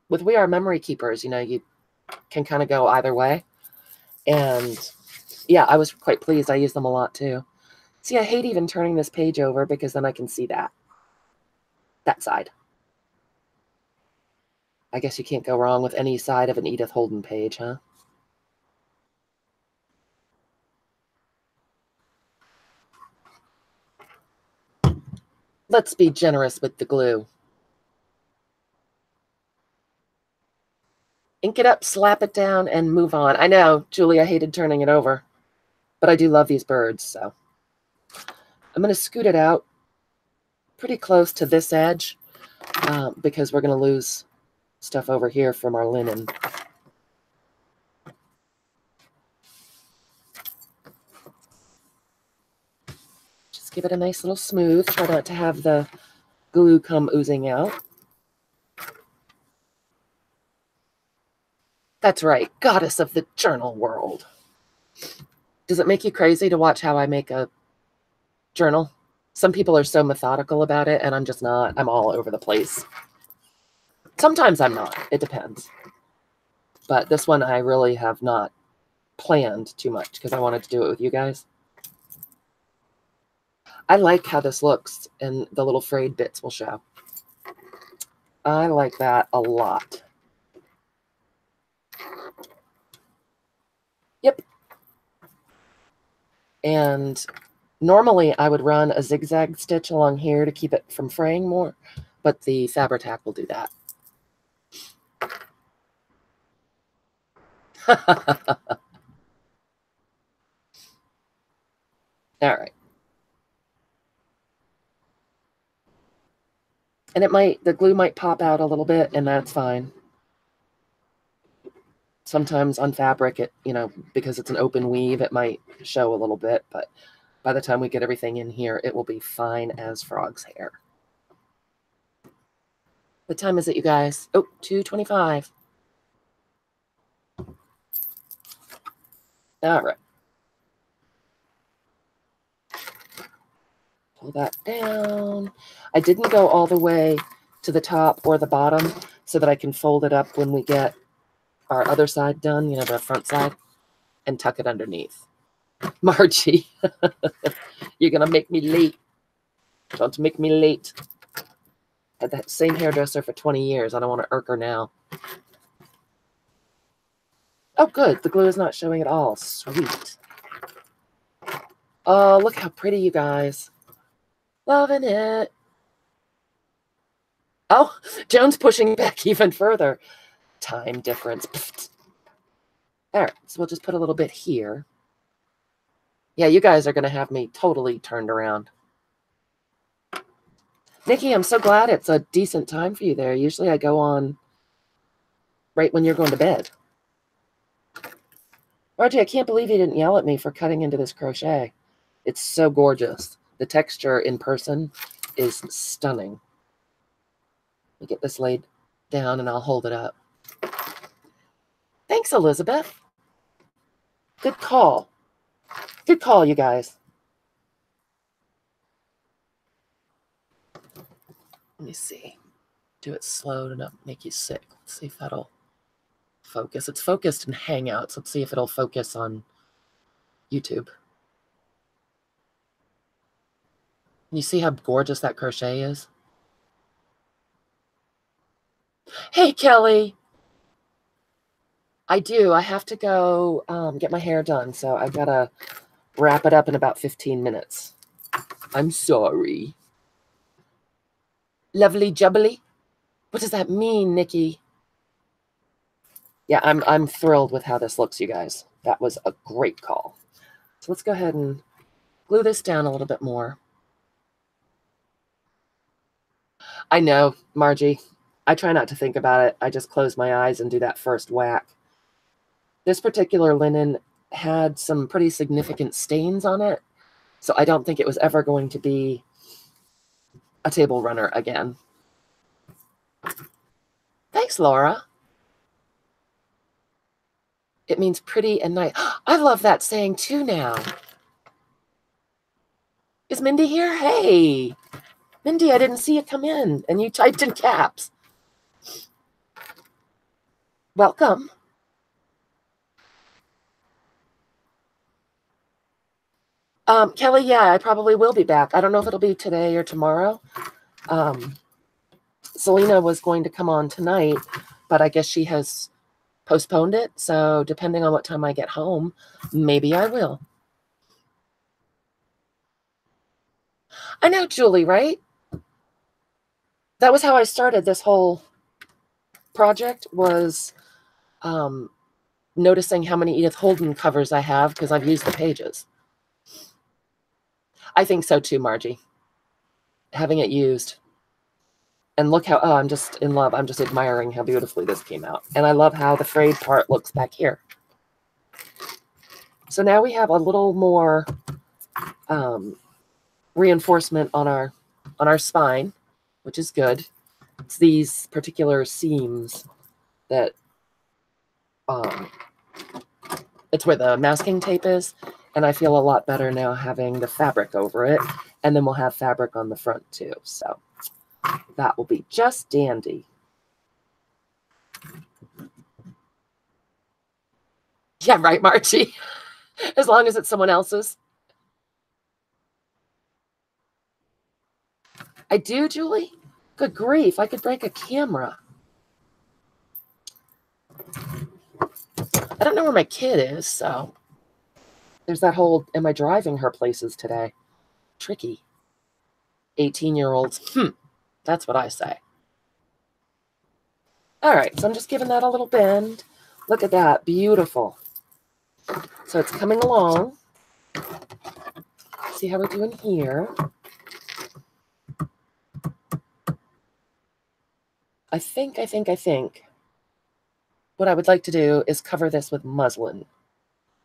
with We Are Memory Keepers, you know, you can kind of go either way. And yeah, I was quite pleased. I use them a lot too. See, I hate even turning this page over because then I can see that side. I guess you can't go wrong with any side of an Edith Holden page, huh? Let's be generous with the glue. Ink it up, slap it down, and move on. I know, Julie, I hated turning it over, but I do love these birds, so. I'm going to scoot it out pretty close to this edge because we're going to lose stuff over here from our linen. Just give it a nice little smooth. Try not to have the glue come oozing out. That's right, goddess of the journal world. Does it make you crazy to watch how I make a journal? Some people are so methodical about it, and I'm just not. I'm all over the place. Sometimes I'm not. It depends. But this one I really have not planned too much because I wanted to do it with you guys. I like how this looks, and the little frayed bits will show. I like that a lot. Yep. And normally I would run a zigzag stitch along here to keep it from fraying more, but the Fabri-Tac will do that. All right. And the glue might pop out a little bit, and that's fine. Sometimes on fabric, because it's an open weave, it might show a little bit, but by the time we get everything in here, it will be fine as frog's hair. What time is it, you guys? Oh, 2:25. All right. Pull that down. I didn't go all the way to the top or the bottom so that I can fold it up when we get our other side done, you know, the front side, and tuck it underneath. Margie, you're going to make me late. Don't make me late. Had that same hairdresser for 20 years. I don't want to irk her now. Oh, good. The glue is not showing at all. Sweet. Oh, look how pretty, you guys. Loving it. Oh, Joan's pushing back even further. Time difference. All right, so we'll just put a little bit here. Yeah, you guys are going to have me totally turned around. Nikki, I'm so glad it's a decent time for you there. Usually I go on right when you're going to bed. Margie, I can't believe you didn't yell at me for cutting into this crochet. It's so gorgeous. The texture in person is stunning. Let me get this laid down and I'll hold it up. Thanks, Elizabeth. Good call. Good call, you guys. Let me see. Do it slow to not make you sick. Let's see if that'll focus. It's focused in Hangouts. Let's see if it'll focus on YouTube. You see how gorgeous that crochet is? Hey, Kelly. I do. I have to go get my hair done, so I've got to wrap it up in about 15 minutes. I'm sorry. Lovely jubbly. What does that mean, Nikki? Yeah, I'm thrilled with how this looks, you guys. That was a great call. So let's go ahead and glue this down a little bit more. I know, Margie. I try not to think about it. I just close my eyes and do that first whack. This particular linen had some pretty significant stains on it, so I don't think it was ever going to be a table runner again. Thanks, Laura. It means pretty and nice. I love that saying too now. Is Mindy here? Hey, Mindy, I didn't see you come in, and you typed in caps. Welcome. Kelly, yeah, I probably will be back. I don't know if it'll be today or tomorrow. Selena was going to come on tonight, but I guess she has postponed it. So depending on what time I get home, maybe I will. I know, Julie, right? That was how I started this whole project, was noticing how many Edith Holden covers I have because I've used the pages. I think so too, Margie. Having it used. And look how, oh, I'm just in love. I'm just admiring how beautifully this came out. And I love how the frayed part looks back here. So now we have a little more reinforcement on our spine, which is good. It's these particular seams that it's where the masking tape is. And I feel a lot better now having the fabric over it. And then we'll have fabric on the front too. So that will be just dandy. Yeah, right, Margie. As long as it's someone else's. I do, Julie? Good grief, I could break a camera. I don't know where my kid is, so there's that whole, am I driving her places today? Tricky. 18-year-olds. That's what I say. All right, so I'm just giving that a little bend. Look at that, beautiful. So it's coming along. See how we're doing here. I think what I would like to do is cover this with muslin.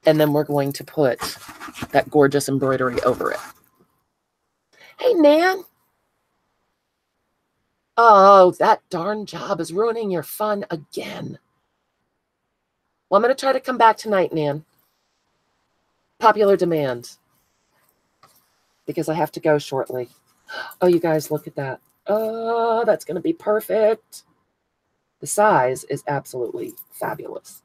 And then we're going to put that gorgeous embroidery over it. Hey, Nan. Oh, that darn job is ruining your fun again. Well, I'm going to try to come back tonight, Nan. Popular demand. Because I have to go shortly. Oh, you guys, look at that. Oh, that's going to be perfect. The size is absolutely fabulous.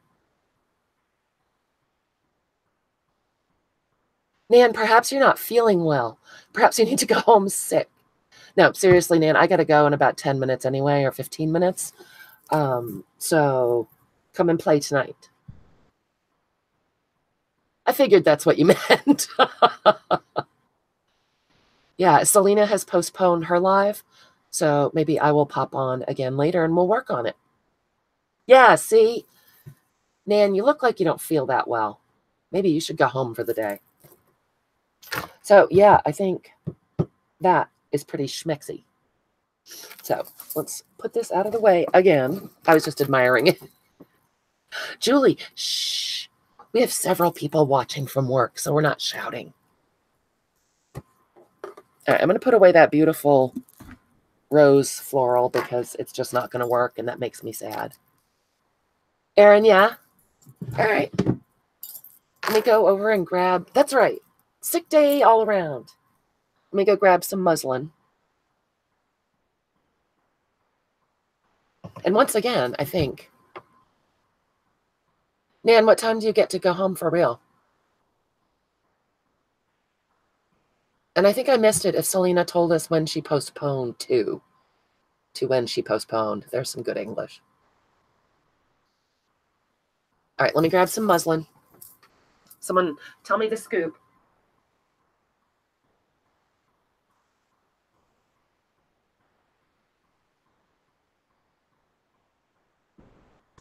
Nan, perhaps you're not feeling well. Perhaps you need to go home sick. No, seriously, Nan, I got to go in about 10 minutes anyway, or 15 minutes. So come and play tonight. I figured that's what you meant. Yeah, Selena has postponed her live, so maybe I will pop on again later and we'll work on it. Yeah, see? Nan, you look like you don't feel that well. Maybe you should go home for the day. So, yeah, I think that is pretty schmexy. So, let's put this out of the way again. I was just admiring it. Julie, shh. We have several people watching from work, so we're not shouting. All right, I'm going to put away that beautiful rose floral because it's just not going to work, and that makes me sad. Erin, yeah? All right. Let me go over and grab, that's right, sick day all around. Let me go grab some muslin. And once again, I think, Nan, what time do you get to go home for real? And I think I missed it if Selena told us when she postponed to when she postponed. There's some good English. All right, let me grab some muslin. Someone tell me the scoop.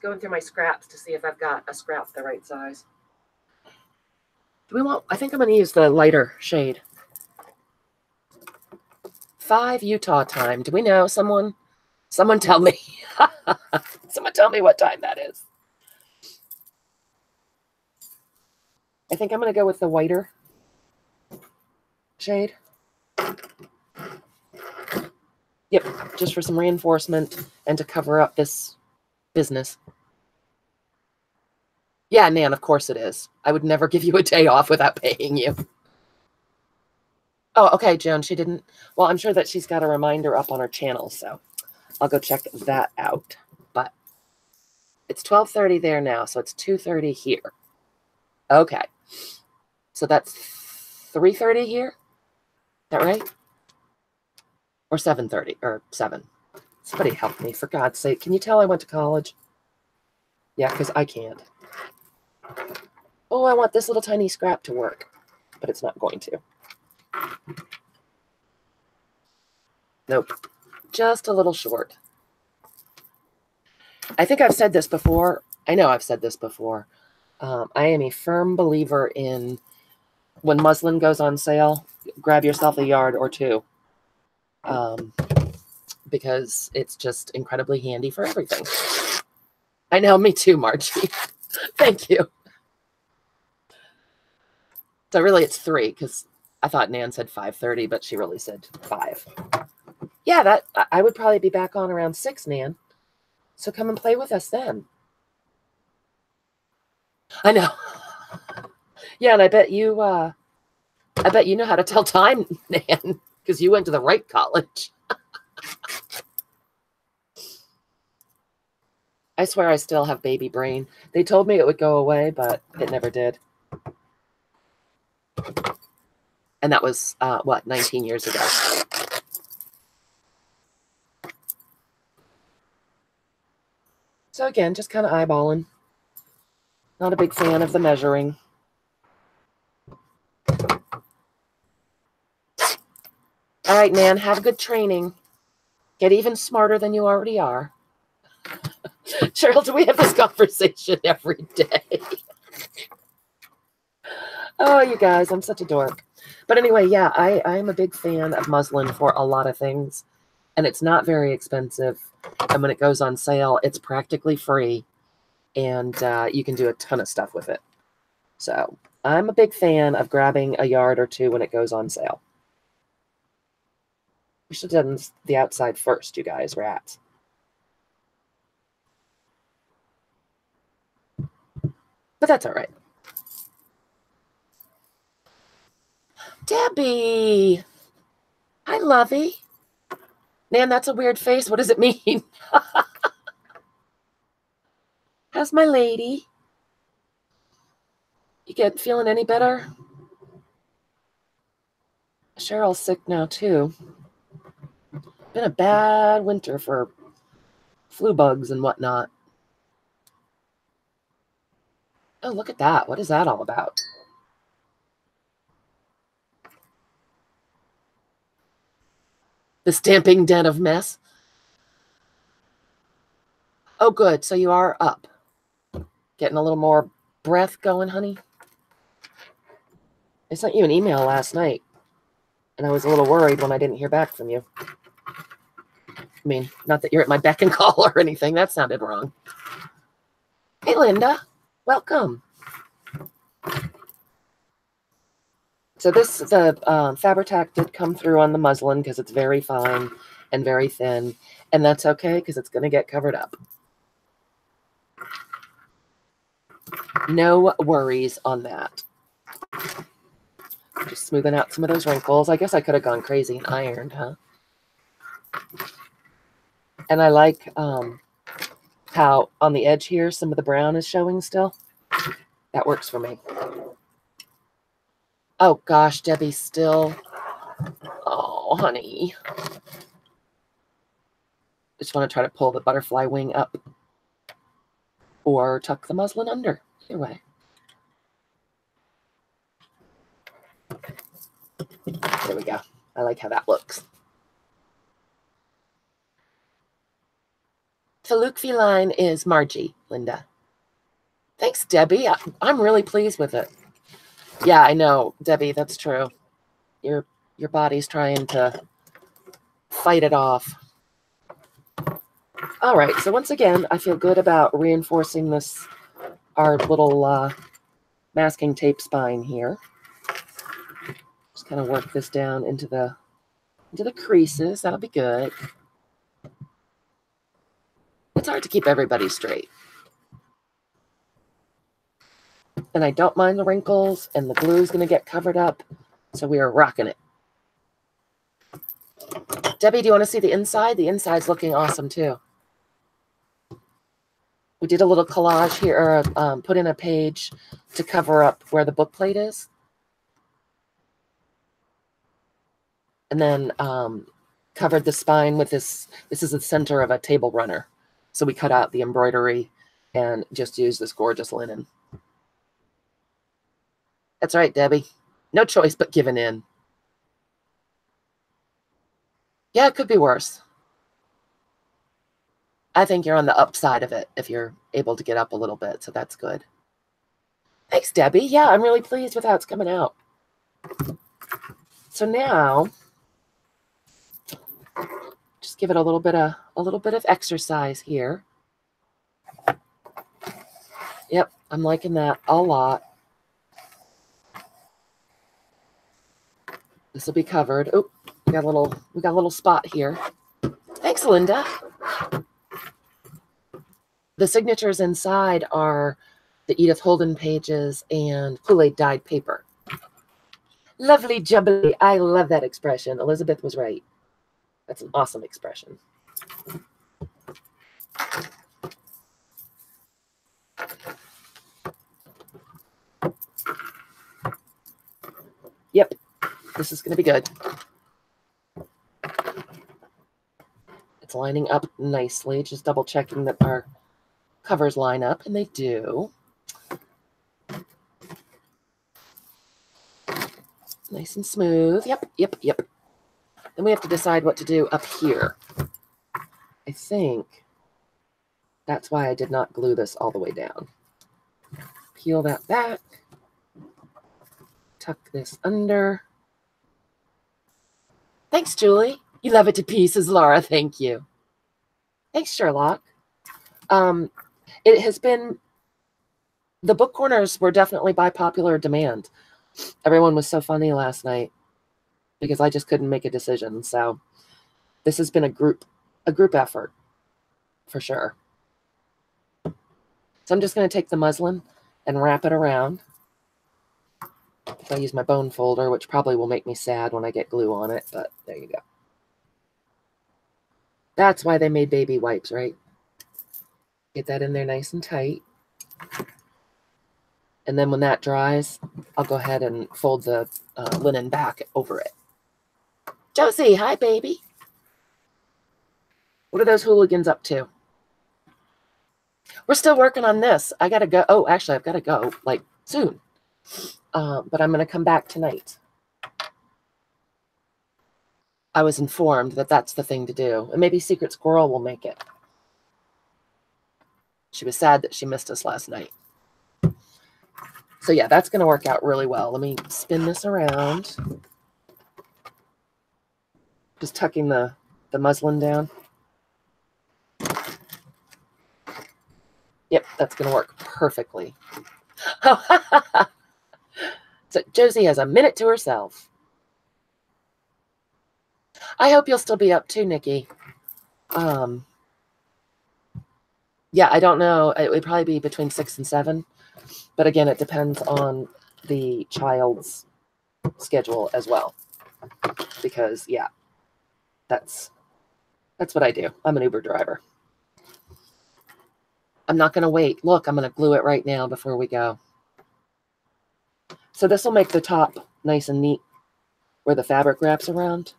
Going through my scraps to see if I've got a scrap the right size. Do we want, I think I'm going to use the lighter shade. 5 Utah time. Do we know someone? Someone tell me. Someone tell me what time that is. I think I'm going to go with the whiter shade. Yep, just for some reinforcement and to cover up this business. Yeah, Nan, of course it is. I would never give you a day off without paying you. Oh, okay, Joan, she didn't. Well, I'm sure that she's got a reminder up on her channel, so I'll go check that out. But it's 12:30 there now, so it's 2:30 here. Okay. So that's 3:30 here? Is that right? Or 7:30 or 7. Somebody help me, for God's sake. Can you tell I went to college? Yeah, because I can't. Oh, I want this little tiny scrap to work, but it's not going to. Nope. Just a little short. I think I've said this before. I know I've said this before. I am a firm believer in when muslin goes on sale, grab yourself a yard or two. Because it's just incredibly handy for everything. I know, me too, Margie. Thank you. So really it's 3 because I thought Nan said 5:30, but she really said 5. Yeah, that I would probably be back on around 6, Nan. So come and play with us then. I know. Yeah, and I bet you know how to tell time, Nan, because you went to the right college. I swear I still have baby brain. They told me it would go away, but it never did. And that was, 19 years ago. So again, just kind of eyeballing. Not a big fan of the measuring. All right, Nan, have good training. Get even smarter than you already are. Cheryl, do we have this conversation every day? Oh, you guys, I'm such a dork. But anyway, yeah, I'm a big fan of muslin for a lot of things. And it's not very expensive. And when it goes on sale, it's practically free. And you can do a ton of stuff with it. So I'm a big fan of grabbing a yard or two when it goes on sale. We should have done the outside first, you guys, rats. But that's all right. Debbie. Hi, Lovey. Man, that's a weird face. What does it mean? How's my lady? You feeling any better? Cheryl's sick now, too. Been a bad winter for flu bugs and whatnot. Oh, look at that. What is that all about? The stamping den of mess. Oh, good. So you are up. Getting a little more breath going, honey? I sent you an email last night, and I was a little worried when I didn't hear back from you. I mean, not that you're at my beck and call or anything. That sounded wrong. Hey, Linda. Welcome. So the Fabri-Tac did come through on the muslin because it's very fine and very thin, and that's okay because it's going to get covered up. No worries on that. Just smoothing out some of those wrinkles. I guess I could have gone crazy and ironed, huh? And I like how on the edge here, some of the brown is showing still. That works for me. Oh, gosh, Debbie's still. Oh, honey. Just want to try to pull the butterfly wing up or tuck the muslin under. Either way. There we go. I like how that looks. Faluke feline is Margie, Linda. Thanks, Debbie. I'm really pleased with it. Yeah, I know, Debbie, that's true. Your body's trying to fight it off. All right, so once again, I feel good about reinforcing this, our little masking tape spine here. Just kind of work this down into the creases. That'll be good. It's hard to keep everybody straight. And I don't mind the wrinkles, and the glue is going to get covered up, so we are rocking it. Debbie, do you want to see the inside? The inside's looking awesome, too. We did a little collage here, put in a page to cover up where the book plate is. And then covered the spine with this. This is the center of a table runner. So we cut out the embroidery and just used this gorgeous linen. That's right, Debbie. No choice but giving in. Yeah, it could be worse. I think you're on the upside of it if you're able to get up a little bit, so that's good. Thanks, Debbie. Yeah, I'm really pleased with how it's coming out. So now, just give it a little bit of exercise here. Yep, I'm liking that a lot. This will be covered. Oh, we got a little spot here. Thanks, Linda. The signatures inside are the Edith Holden pages and Kool-Aid dyed paper. Lovely jubbly. I love that expression. Elizabeth was right. That's an awesome expression. Yep, this is going to be good. It's lining up nicely, just double checking that our covers line up, and they do. Nice and smooth. Yep. Then we have to decide what to do up here. I think that's why I did not glue this all the way down. Peel that back. Tuck this under. Thanks, Julie. You love it to pieces, Laura. Thank you. Thanks, Sherlock. It has been, the book corners were definitely by popular demand. Everyone was so funny last night because I just couldn't make a decision. So this has been a group effort for sure. So I'm just going to take the muslin and wrap it around. If I use my bone folder, which probably will make me sad when I get glue on it, but there you go. That's why they made baby wipes, right? Get that in there nice and tight. And then when that dries, I'll go ahead and fold the linen back over it. Josie, hi, baby. What are those hooligans up to? We're still working on this. I got to go. Oh, actually, I've got to go, like, soon. But I'm going to come back tonight. I was informed that that's the thing to do. And maybe Secret Squirrel will make it. She was sad that she missed us last night. So yeah, that's going to work out really well. Let me spin this around. Just tucking the muslin down. Yep, that's going to work perfectly. So Josie has a minute to herself. I hope you'll still be up too, Nikki. Yeah, I don't know. It would probably be between 6 and 7. But again, it depends on the child's schedule as well. Because, yeah, that's what I do. I'm an Uber driver. I'm not going to wait. Look, I'm going to glue it right now before we go. So this will make the top nice and neat where the fabric wraps around.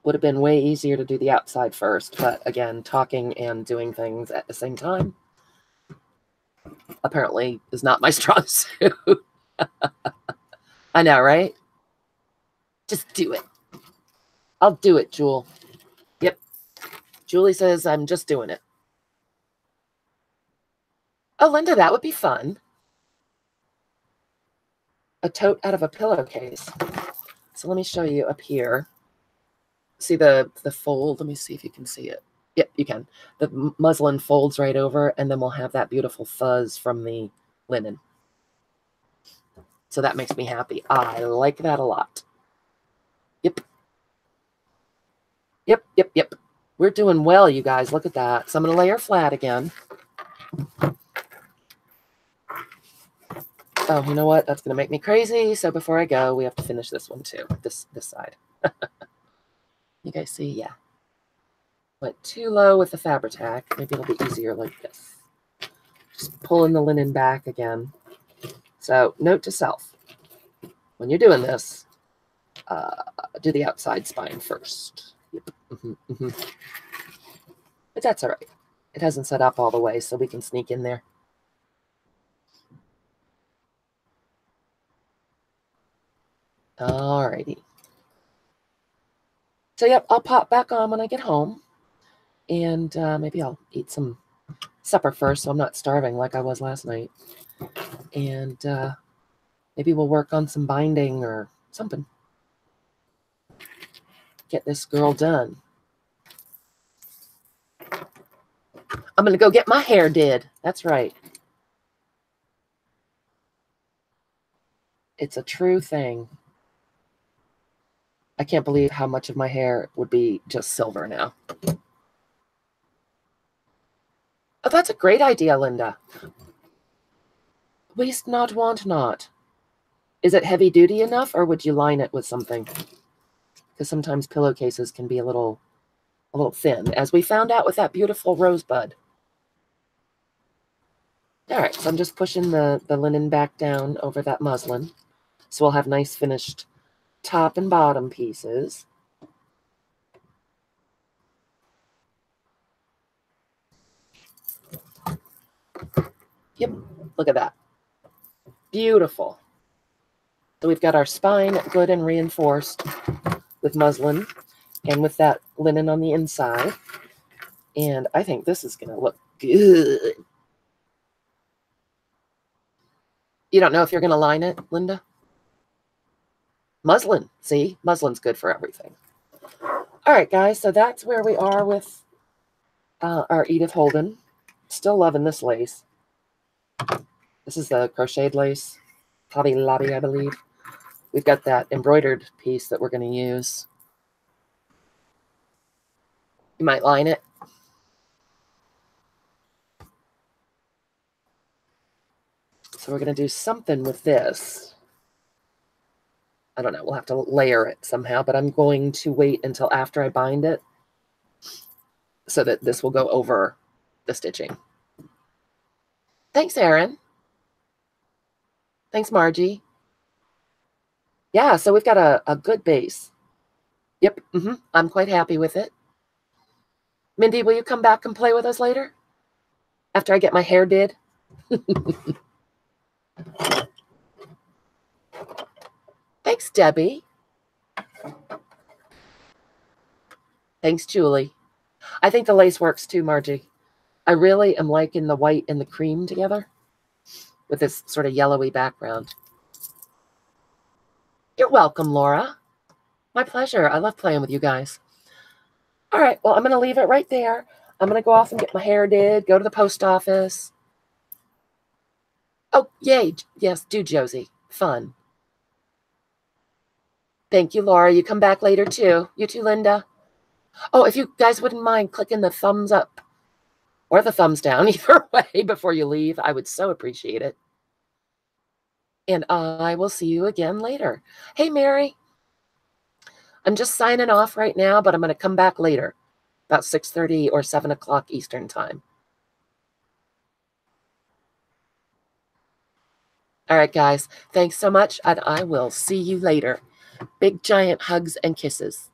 Would have been way easier to do the outside first, but again, talking and doing things at the same time apparently is not my strong suit. I know, right? Just do it. I'll do it, Jewel. Yep. Julie says I'm just doing it. Oh, Linda, that would be fun. A tote out of a pillowcase. So let me show you up here. See the fold? Let me see if you can see it. Yep, you can. The muslin folds right over, and then we'll have that beautiful fuzz from the linen. So that makes me happy. I like that a lot. Yep. Yep, yep, yep. We're doing well, you guys. Look at that. So I'm going to lay her flat again. Oh, you know what? That's going to make me crazy. So before I go, we have to finish this one too. This side. You guys see? Yeah. Went too low with the Fabri-Tac. Maybe it'll be easier like this. Just pulling the linen back again. So note to self. When you're doing this, do the outside spine first. Yep. But that's all right. It hasn't set up all the way, so we can sneak in there. All righty. So, yep, I'll pop back on when I get home. And maybe I'll eat some supper first so I'm not starving like I was last night. And maybe we'll work on some binding or something. Get this girl done. I'm going to go get my hair did. That's right. It's a true thing. I can't believe how much of my hair would be just silver now. Oh, that's a great idea, Linda. Waste not, want not. Is it heavy duty enough, or would you line it with something? Because sometimes pillowcases can be a little thin, as we found out with that beautiful rosebud. All right, so I'm just pushing the linen back down over that muslin. So we'll have nice finished top and bottom pieces. Yep, look at that. Beautiful. So we've got our spine good and reinforced with muslin and with that linen on the inside. And I think this is going to look good. You don't know if you're going to line it, Linda? Muslin. See? Muslin's good for everything. All right, guys. So that's where we are with our Edith Holden. Still loving this lace. This is the crocheted lace. Hobby Lobby, I believe. We've got that embroidered piece that we're going to use. You might line it. So we're going to do something with this. I don't know. We'll have to layer it somehow, but I'm going to wait until after I bind it so that this will go over the stitching. Thanks, Erin. Thanks, Margie. Yeah, so we've got a good base. Yep, I'm quite happy with it. Mindy, will you come back and play with us later? After I get my hair did? Thanks, Debbie. Thanks, Julie. I think the lace works too, Margie. I really am liking the white and the cream together with this sort of yellowy background. You're welcome, Laura. My pleasure. I love playing with you guys. All right, well, I'm going to leave it right there. I'm going to go off and get my hair did, go to the post office. Oh, yay. Yes, do, Josie. Fun. Thank you, Laura. You come back later, too. You too, Linda. Oh, if you guys wouldn't mind clicking the thumbs up or the thumbs down, either way, before you leave, I would so appreciate it. And I will see you again later. Hey, Mary. I'm just signing off right now, but I'm going to come back later, about 6:30 or 7 o'clock Eastern time. All right, guys. Thanks so much, and I will see you later. Big, giant hugs and kisses.